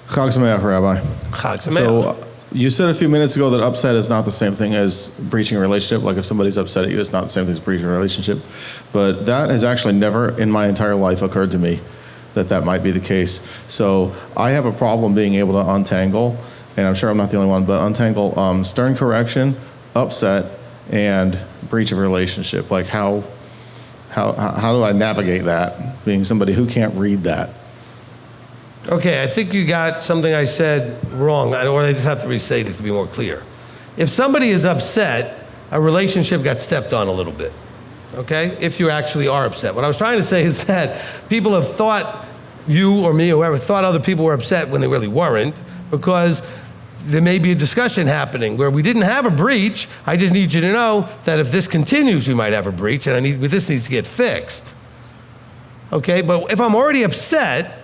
Chag Sameach, Rabbi. Chag Sameach. So you said a few minutes ago that upset is not the same thing as breaching a relationship. Like if somebody's upset at you, it's not the same thing as breaching a relationship. But that has actually never in my entire life occurred to me that might be the case. So I have a problem being able to untangle, and I'm sure I'm not the only one, but untangle stern correction, upset, and breach of a relationship. Like how do I navigate that, being somebody who can't read that? Okay, I think you got something I said wrong, or I just have to restate it to be more clear. If somebody is upset, a relationship got stepped on a little bit, okay? If you actually are upset. What I was trying to say is that people have thought, you or me or whoever, thought other people were upset when they really weren't, because there may be a discussion happening where we didn't have a breach. I just need you to know that if this continues, we might have a breach, and this needs to get fixed. Okay, but if I'm already upset,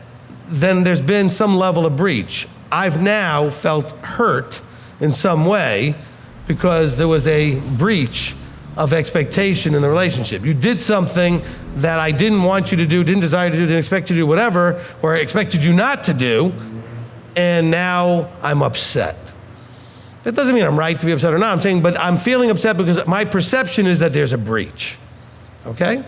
then there's been some level of breach. I've now felt hurt in some way because there was a breach of expectation in the relationship. You did something that I didn't want you to do, didn't desire to do, didn't expect you to do, whatever, or I expected you not to do, and now I'm upset. That doesn't mean I'm right to be upset or not. I'm saying, but I'm feeling upset because my perception is that there's a breach, okay?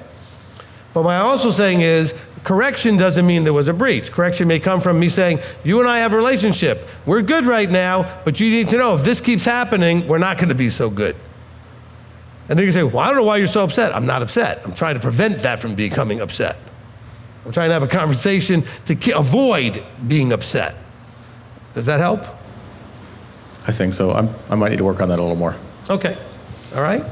But what I'm also saying is, correction doesn't mean there was a breach. Correction may come from me saying, you and I have a relationship. We're good right now, but you need to know if this keeps happening, we're not going to be so good. And then you say, well, I don't know why you're so upset. I'm not upset. I'm trying to prevent that from becoming upset. I'm trying to have a conversation to avoid being upset. Does that help? I think so. I might need to work on that a little more. Okay. All right.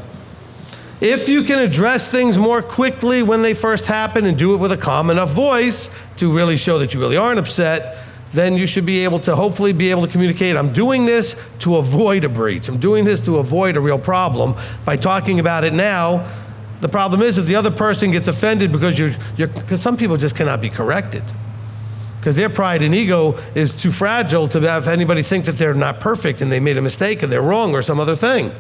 If you can address things more quickly when they first happen and do it with a calm enough voice to really show that you really aren't upset, then you should be able to hopefully be able to communicate, I'm doing this to avoid a breach. I'm doing this to avoid a real problem. By talking about it now, the problem is if the other person gets offended because because some people just cannot be corrected. Because their pride and ego is too fragile to have anybody think that they're not perfect and they made a mistake and they're wrong or some other thing.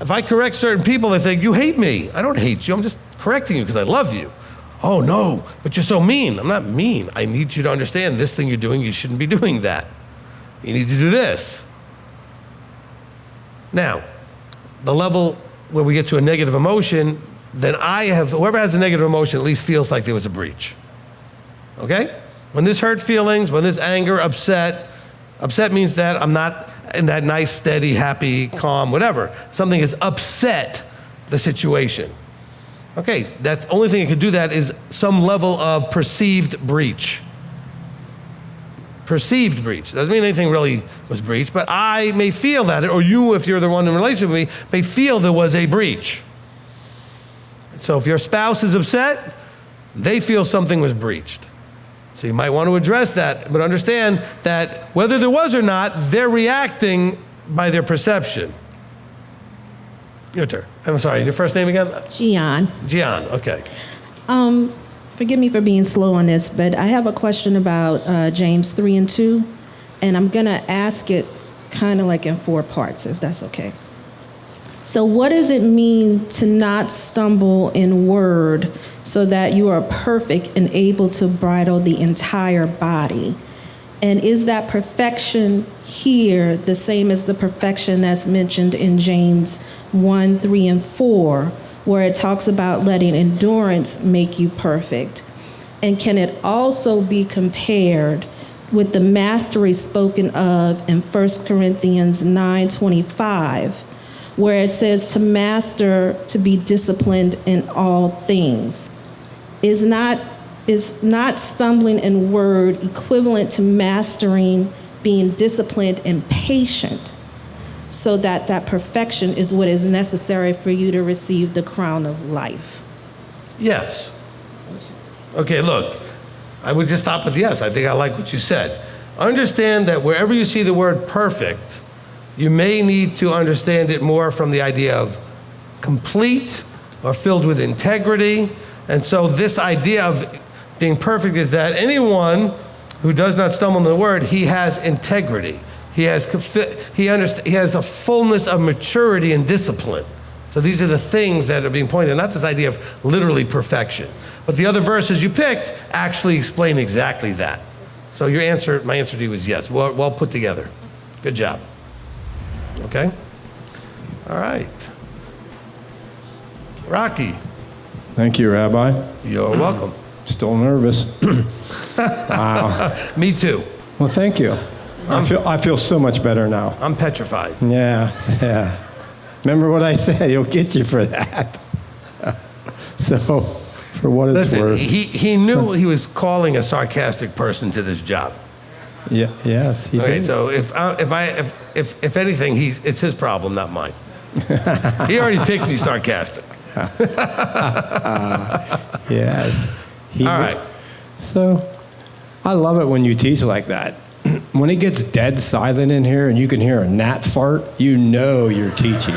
If I correct certain people, they think, you hate me. I don't hate you. I'm just correcting you because I love you. Oh, no, but you're so mean. I'm not mean. I need you to understand this thing you're doing, you shouldn't be doing that. You need to do this. Now, the level where we get to a negative emotion, then whoever has a negative emotion at least feels like there was a breach. Okay? When there's hurt feelings, when there's anger, upset means that I'm not in that nice, steady, happy, calm, whatever. Something has upset the situation. Okay, that's the only thing that could do that is some level of perceived breach. Perceived breach. Doesn't mean anything really was breached, but I may feel that, or you, if you're the one in relationship with me, may feel there was a breach. So if your spouse is upset, they feel something was breached. So you might want to address that, but understand that whether there was or not, they're reacting by their perception. Your turn. I'm sorry, your first name again? Gian. Gian, okay. Forgive me for being slow on this, but I have a question about James 3 and 2, and I'm going to ask it kind of like in 4 parts, if that's okay. So what does it mean to not stumble in word so that you are perfect and able to bridle the entire body? And is that perfection here the same as the perfection that's mentioned in James 1, 3, and 4, where it talks about letting endurance make you perfect? And can it also be compared with the mastery spoken of in 1 Corinthians 9:25, where it says to master, to be disciplined in all things? Is not stumbling in word equivalent to mastering, being disciplined and patient, so that that perfection is what is necessary for you to receive the crown of life? Yes. Okay, look, I would just stop with yes. I think I like what you said. Understand that wherever you see the word perfect, you may need to understand it more from the idea of complete or filled with integrity. And so this idea of being perfect is that anyone who does not stumble in the word, he has integrity. He has a fullness of maturity and discipline. So these are the things that are being pointed, not this idea of literally perfection. But the other verses you picked actually explain exactly that. So my answer to you is yes. Well put together. Good job. Okay? All right. Rocky. Thank you, Rabbi. You're welcome. Still nervous. Wow. Me too. Well, thank you. I feel so much better now. I'm petrified. Yeah. Remember what I said? He'll get you for that. So, for what it's worth. He knew he was calling a sarcastic person to this job. Yeah. Yes, he did. So if anything, it's his problem, not mine. He already picked me sarcastic. Yes. All right. So, I love it when you teach like that. When it gets dead silent in here and you can hear a gnat fart, you know you're teaching.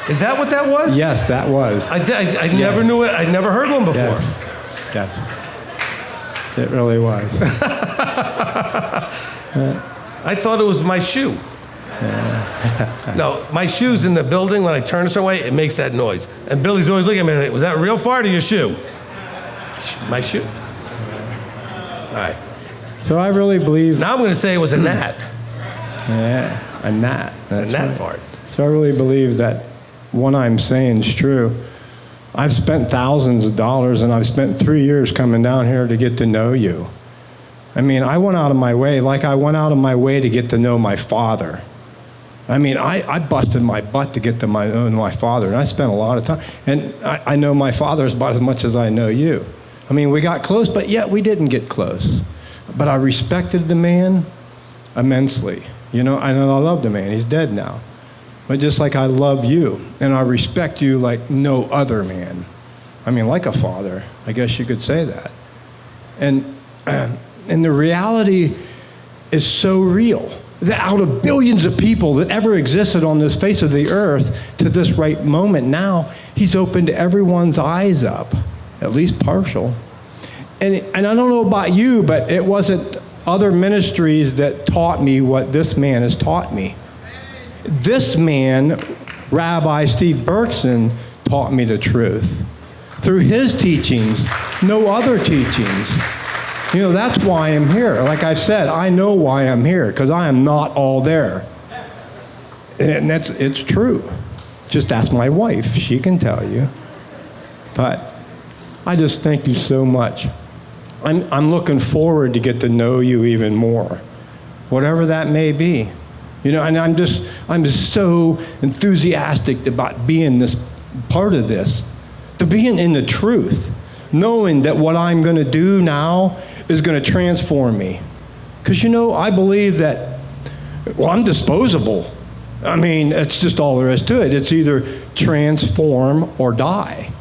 Is that what that was? Yes, that was. I never knew it. I never heard one before. Yes. It really was. I thought it was my shoe. No, my shoe's in the building. When I turn a certain way, it makes that noise. And Billy's always looking at me like, was that real fart or your shoe? My shoe. All right. So I really believe. Now I'm going to say it was a gnat. Yeah, a gnat. That's a gnat right. fart. So I really believe that what I'm saying is true. I've spent thousands of dollars, and I've spent 3 years coming down here to get to know you. I mean, I went out of my way, like I went out of my way to get to know my father. I mean, I busted my butt to get to know my father, and I spent a lot of time. And I know my father about as much as I know you. I mean, we got close, but yet we didn't get close. But I respected the man immensely. You know, and I love the man. He's dead now. But just like I love you, and I respect you like no other man. I mean, like a father, I guess you could say that. And the reality is so real that out of billions of people that ever existed on this face of the earth to this right moment now, he's opened everyone's eyes up, at least partial. And I don't know about you, but it wasn't other ministries that taught me what this man has taught me. This man, Rabbi Steve Berkson, taught me the truth. Through his teachings, no other teachings. You know, that's why I'm here. Like I've said, I know why I'm here, because I am not all there. And it's true. Just ask my wife. She can tell you. But I just thank you so much. I'm looking forward to get to know you even more, whatever that may be. You know, and I'm just so enthusiastic about being this part of this, to being in the truth, knowing that what I'm going to do now is going to transform me. Because, you know, I believe that, well, I'm disposable. I mean, it's just all there is to it. It's either transform or die.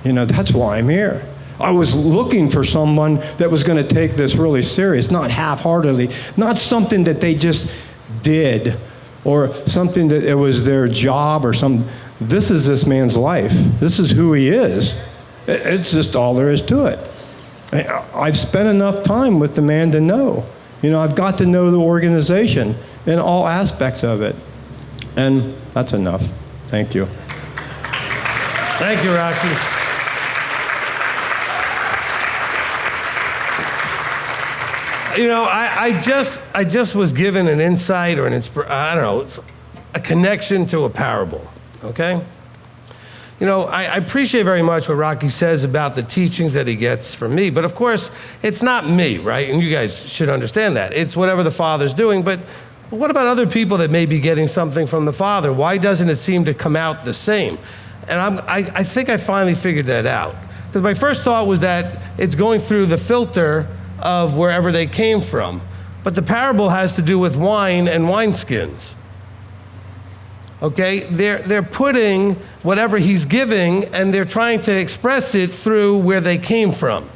You know, that's why I'm here. I was looking for someone that was going to take this really serious, not half-heartedly, not something that they just did or something that it was their job or something. This is this man's life. This is who he is. It's just all there is to it. I've spent enough time with the man to know. You know, I've got to know the organization in all aspects of it. And that's enough. Thank you. Thank you, Rocky. You know, I just was given an insight or I don't know, it's a connection to a parable, okay? You know, I appreciate very much what Rocky says about the teachings that he gets from me, but of course, it's not me, right? And you guys should understand that. It's whatever the Father's doing, but what about other people that may be getting something from the Father? Why doesn't it seem to come out the same? And I think I finally figured that out. Because my first thought was that it's going through the filter of wherever they came from. But the parable has to do with wine and wineskins. Okay, they're putting whatever he's giving and they're trying to express it through where they came from.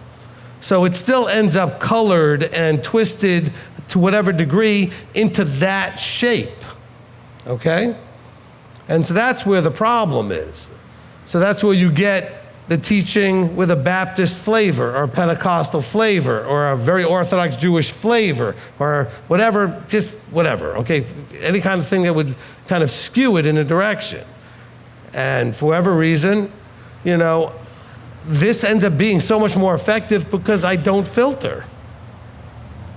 So it still ends up colored and twisted to whatever degree into that shape. Okay? And so that's where the problem is. So that's where you get the teaching with a Baptist flavor or a Pentecostal flavor or a very Orthodox Jewish flavor or whatever, just whatever, okay? Any kind of thing that would kind of skew it in a direction. And for whatever reason, you know, this ends up being so much more effective because I don't filter,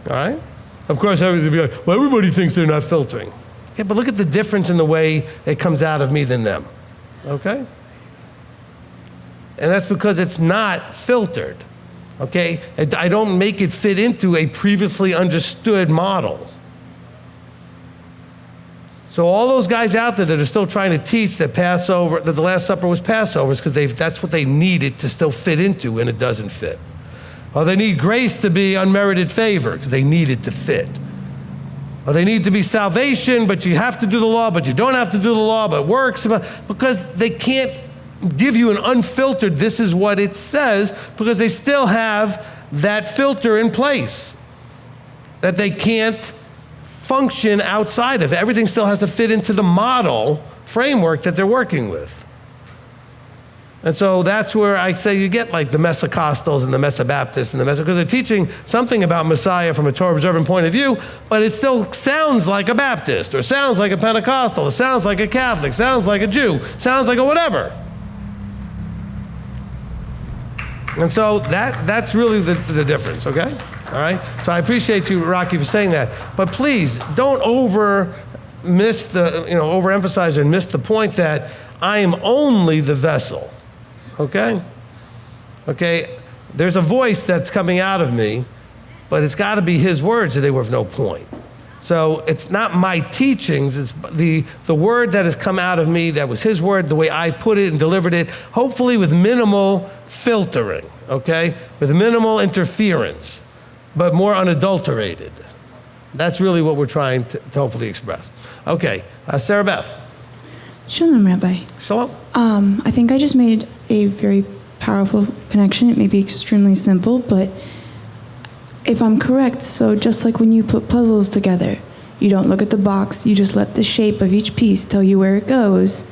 all right? Of course, everybody would be like, well, everybody thinks they're not filtering. Yeah, but look at the difference in the way it comes out of me than them, okay? And that's because it's not filtered, okay? I don't make it fit into a previously understood model. So all those guys out there that are still trying to teach that Passover, that the Last Supper was Passover, is because that's what they needed to still fit into, and it doesn't fit. Or they need grace to be unmerited favor, because they need it to fit. Or they need to be salvation, but you have to do the law, but you don't have to do the law, but it works, because they can't give you an unfiltered, this is what it says, because they still have that filter in place that they can't function outside of. Everything still has to fit into the model framework that they're working with. And so that's where I say you get like the Messicostals and the Messabaptists and the because they're teaching something about Messiah from a Torah observant point of view, but it still sounds like a Baptist, or sounds like a Pentecostal, or sounds like a Catholic, sounds like a Jew, sounds like a whatever. And so that's really the difference, okay? All right? So I appreciate you, Rocky, for saying that. But please, don't overemphasize and miss the point that I am only the vessel. Okay? Okay? There's a voice that's coming out of me, but it's got to be his words or they were of no point. So it's not my teachings, it's the word that has come out of me, that was his word, the way I put it and delivered it, hopefully with minimal filtering, okay? With minimal interference, but more unadulterated. That's really what we're trying to hopefully express. Okay, Sarah Beth. Shalom, Rabbi. Shalom. I think I just made a very powerful connection. It may be extremely simple, but if I'm correct, so just like when you put puzzles together, you don't look at the box, you just let the shape of each piece tell you where it goes.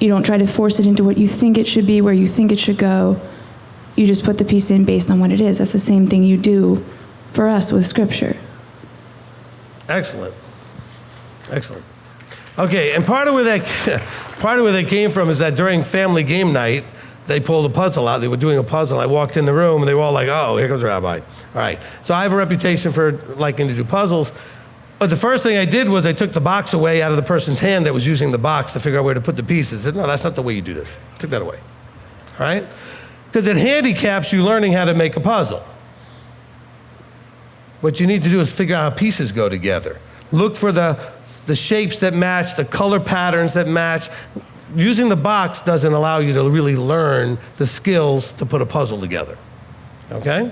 You don't try to force it into what you think it should be, where you think it should go. You just put the piece in based on what it is. That's the same thing you do for us with Scripture. Excellent. Excellent. Okay, and part of where that came from is that during family game night, they pulled a puzzle out. They were doing a puzzle. I walked in the room, and they were all like, oh, here comes Rabbi. All right. So I have a reputation for liking to do puzzles. But the first thing I did was I took the box away out of the person's hand that was using the box to figure out where to put the pieces. I said, no, that's not the way you do this. I took that away. All right? Because it handicaps you learning how to make a puzzle. What you need to do is figure out how pieces go together. Look for the shapes that match, the color patterns that match. Using the box doesn't allow you to really learn the skills to put a puzzle together, okay?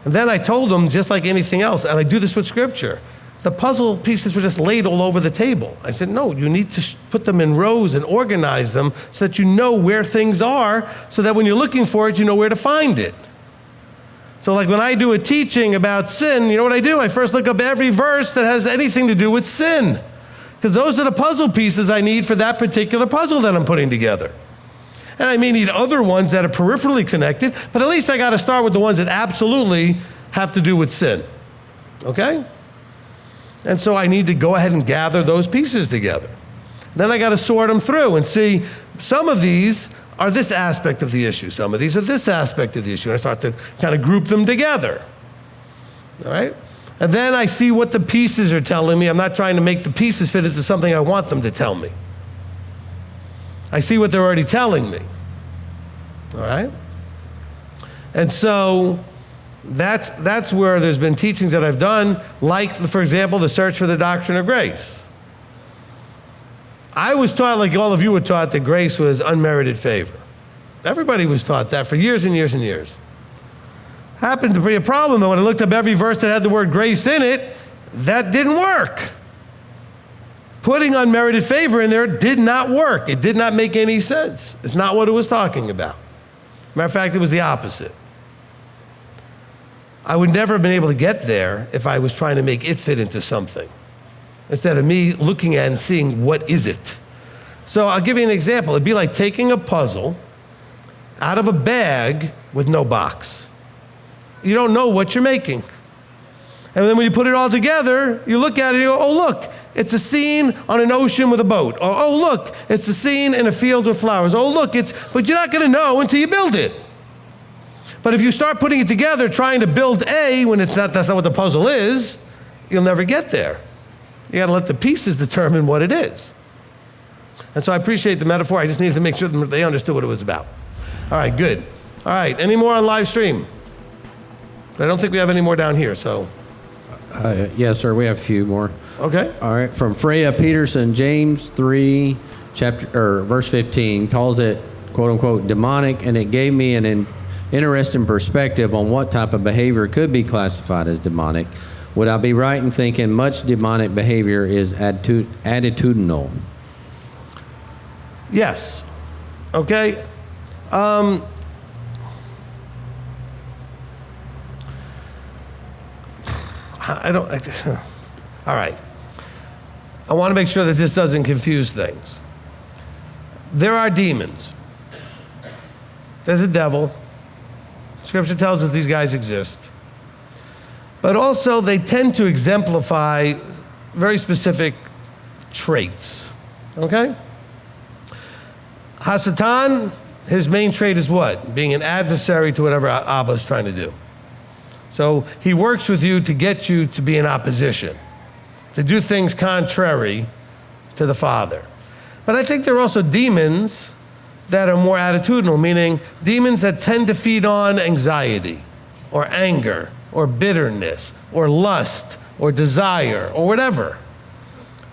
And then I told them, just like anything else, and I do this with Scripture, the puzzle pieces were just laid all over the table. I said, no, you need to put them in rows and organize them so that you know where things are, so that when you're looking for it, you know where to find it. So like when I do a teaching about sin, you know what I do? I first look up every verse that has anything to do with sin, because those are the puzzle pieces I need for that particular puzzle that I'm putting together. And I may need other ones that are peripherally connected, but at least I got to start with the ones that absolutely have to do with sin, okay? And so I need to go ahead and gather those pieces together. Then I got to sort them through and see some of these are this aspect of the issue, some of these are this aspect of the issue. And I start to kind of group them together, all right? And then I see what the pieces are telling me. I'm not trying to make the pieces fit into something I want them to tell me. I see what they're already telling me, all right? And so that's where there's been teachings that I've done, like, for example, the search for the doctrine of grace. I was taught, like all of you were taught, that grace was unmerited favor. Everybody was taught that for years and years and years. Happened to be a problem, though, when I looked up every verse that had the word grace in it, that didn't work. Putting unmerited favor in there did not work. It did not make any sense. It's not what it was talking about. Matter of fact, it was the opposite. I would never have been able to get there if I was trying to make it fit into something, instead of me looking at and seeing what is it. So I'll give you an example. It'd be like taking a puzzle out of a bag with no box. You don't know what you're making. And then when you put it all together, you look at it and you go, oh, look, it's a scene on an ocean with a boat. Or, oh, look, it's a scene in a field with flowers. Oh, look, but you're not going to know until you build it. But if you start putting it together, trying to build A when that's not what the puzzle is, you'll never get there. You got to let the pieces determine what it is. And so I appreciate the metaphor. I just needed to make sure they understood what it was about. All right, good. All right, any more on live stream? I don't think we have any more down here, so. Yes, sir, we have a few more. Okay. All right, from Freya Peterson, James 3, verse 15, calls it, quote unquote, demonic, and it gave me an interesting perspective on what type of behavior could be classified as demonic. Would I be right in thinking much demonic behavior is attitudinal? Yes. Okay. All right. I want to make sure that this doesn't confuse things. There are demons. There's a devil. Scripture tells us these guys exist. But also, they tend to exemplify very specific traits. Okay? Hasatan, his main trait is what? Being an adversary to whatever Abba is trying to do. So he works with you to get you to be in opposition, to do things contrary to the Father. But I think there are also demons that are more attitudinal, meaning demons that tend to feed on anxiety or anger or bitterness or lust or desire or whatever.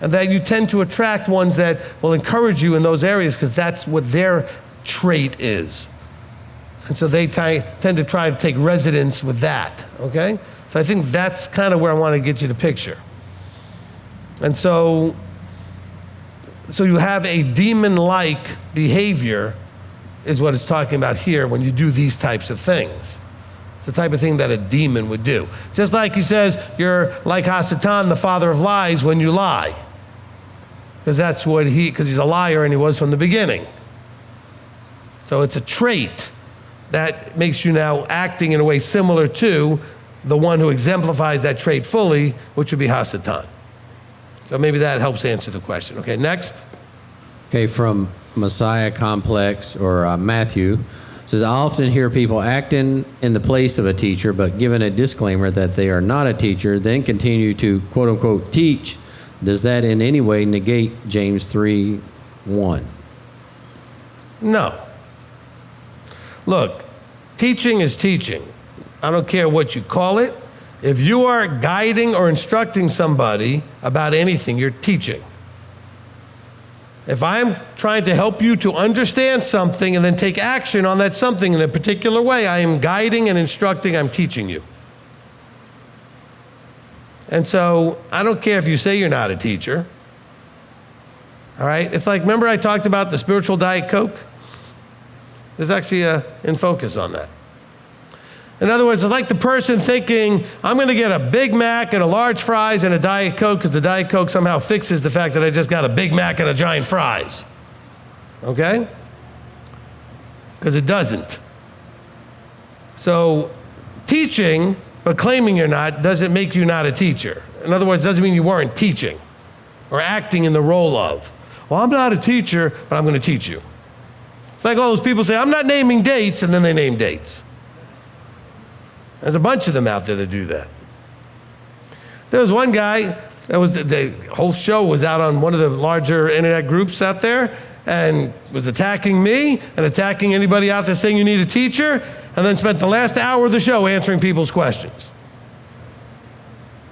And that you tend to attract ones that will encourage you in those areas because that's what their trait is. And so they tend to try to take residence with that, okay? So I think that's kind of where I want to get you to picture. And so you have a demon-like behavior is what it's talking about here when you do these types of things. It's the type of thing that a demon would do. Just like he says, you're like Hasatan, the father of lies, when you lie. Because that's what because he's a liar and he was from the beginning. So it's a trait that makes you now acting in a way similar to the one who exemplifies that trait fully, which would be Hasatan. So maybe that helps answer the question. Okay, next. Okay, from Messiah Complex, or Matthew, says, I often hear people acting in the place of a teacher, but given a disclaimer that they are not a teacher, then continue to, quote unquote, teach. Does that in any way negate James 3:1? No. Look, teaching is teaching. I don't care what you call it. If you are guiding or instructing somebody about anything, you're teaching. If I'm trying to help you to understand something and then take action on that something in a particular way, I am guiding and instructing, I'm teaching you. And so I don't care if you say you're not a teacher. All right? It's like, remember I talked about the spiritual Diet Coke? There's actually in focus on that. In other words, it's like the person thinking, I'm going to get a Big Mac and a large fries and a Diet Coke because the Diet Coke somehow fixes the fact that I just got a Big Mac and a giant fries. Okay? Because it doesn't. So teaching, but claiming you're not, doesn't make you not a teacher. In other words, it doesn't mean you weren't teaching or acting in the role of. Well, I'm not a teacher, but I'm going to teach you. It's like all those people say, I'm not naming dates, and then they name dates. There's a bunch of them out there that do that. There was one guy, the whole show was out on one of the larger internet groups out there and was attacking me and attacking anybody out there saying you need a teacher, and then spent the last hour of the show answering people's questions.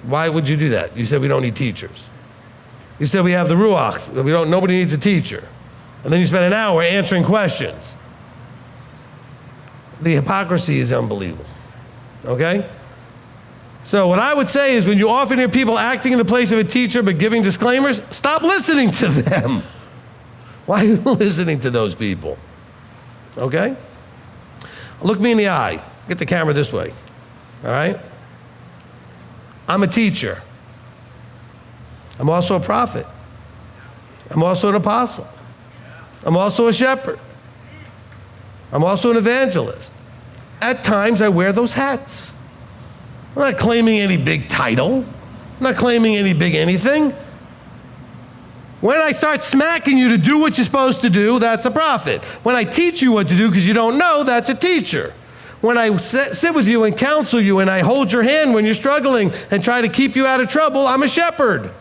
Why would you do that? You said we don't need teachers. You said we have the Ruach, nobody needs a teacher. And then you spent an hour answering questions. The hypocrisy is unbelievable. Okay? So what I would say is when you often hear people acting in the place of a teacher but giving disclaimers, stop listening to them. Why are you listening to those people? Okay? Look me in the eye. Get the camera this way. All right? I'm a teacher. I'm also a prophet. I'm also an apostle. I'm also a shepherd. I'm also an evangelist. At times, I wear those hats. I'm not claiming any big title. I'm not claiming any big anything. When I start smacking you to do what you're supposed to do, that's a prophet. When I teach you what to do because you don't know, that's a teacher. When I sit with you and counsel you and I hold your hand when you're struggling and try to keep you out of trouble, I'm a shepherd.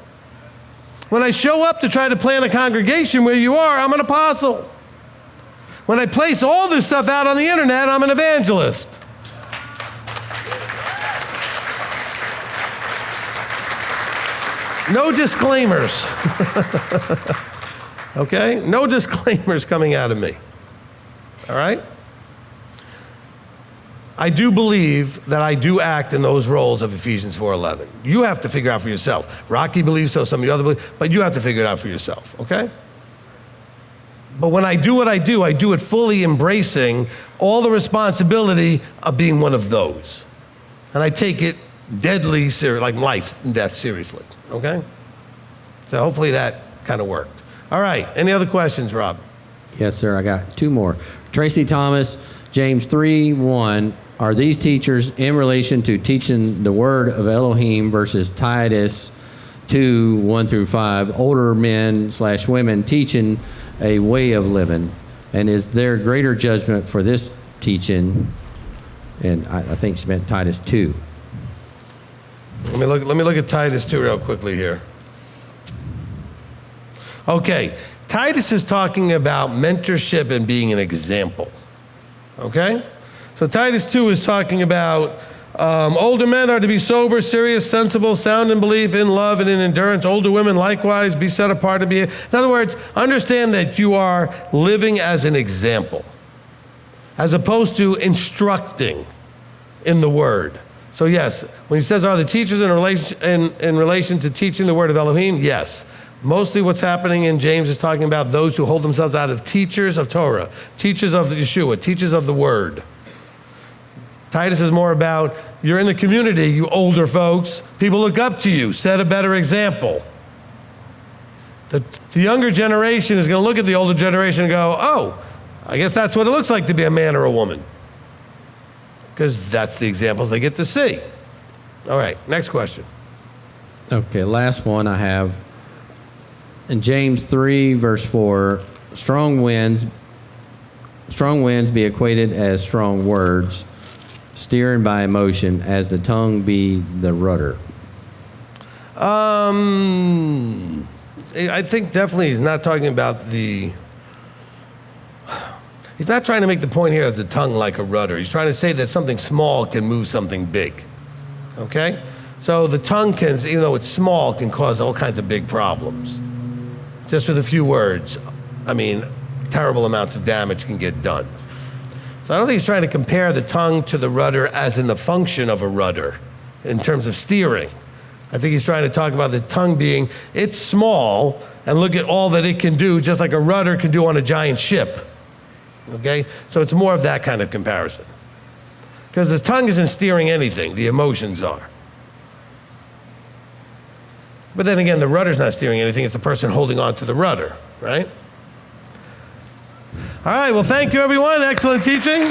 When I show up to try to plant a congregation where you are, I'm an apostle. When I place all this stuff out on the internet, I'm an evangelist. No disclaimers. Okay? No disclaimers coming out of me. All right? I do believe that I do act in those roles of Ephesians 4:11. You have to figure out for yourself. Rocky believes so, some of you other believe, but you have to figure it out for yourself, okay? But when I do what I do it fully embracing all the responsibility of being one of those. And I take it deadly serious, like life and death seriously, okay? So hopefully that kind of worked. All right, any other questions, Rob? Yes, sir, I got two more. Tracy Thomas, James 3:1. Are these teachers in relation to teaching the word of Elohim versus Titus 2:1 through 5? Older men/women teaching a way of living, and is there greater judgment for this teaching? And I think she meant Titus 2. Let me look at Titus 2 real quickly here. Okay, Titus is talking about mentorship and being an example. Okay? So Titus 2 is talking about older men are to be sober, serious, sensible, sound in belief, in love, and in endurance. Older women likewise be set apart to be. In other words, understand that you are living as an example, as opposed to instructing in the word. So yes, when he says, are the teachers in relation to teaching the word of Elohim? Yes. Mostly what's happening in James is talking about those who hold themselves out of teachers of Torah, teachers of Yeshua, teachers of the word. Titus is more about, you're in the community, you older folks. People look up to you. Set a better example. The younger generation is going to look at the older generation and go, oh, I guess that's what it looks like to be a man or a woman. Because that's the examples they get to see. All right, next question. Okay, last one I have. In James 3, verse 4, strong winds be equated as strong words, steering by emotion, as the tongue be the rudder. I think definitely he's not talking about he's not trying to make the point here of the tongue like a rudder. He's trying to say that something small can move something big. Okay? So the tongue can, even though it's small, can cause all kinds of big problems. Just with a few words, I mean, terrible amounts of damage can get done. So I don't think he's trying to compare the tongue to the rudder as in the function of a rudder in terms of steering. I think he's trying to talk about the tongue being, it's small, and look at all that it can do, just like a rudder can do on a giant ship. Okay? So it's more of that kind of comparison. Because the tongue isn't steering anything, the emotions are. But then again, the rudder's not steering anything, it's the person holding on to the rudder, right? All right, well, thank you, everyone. Excellent teaching.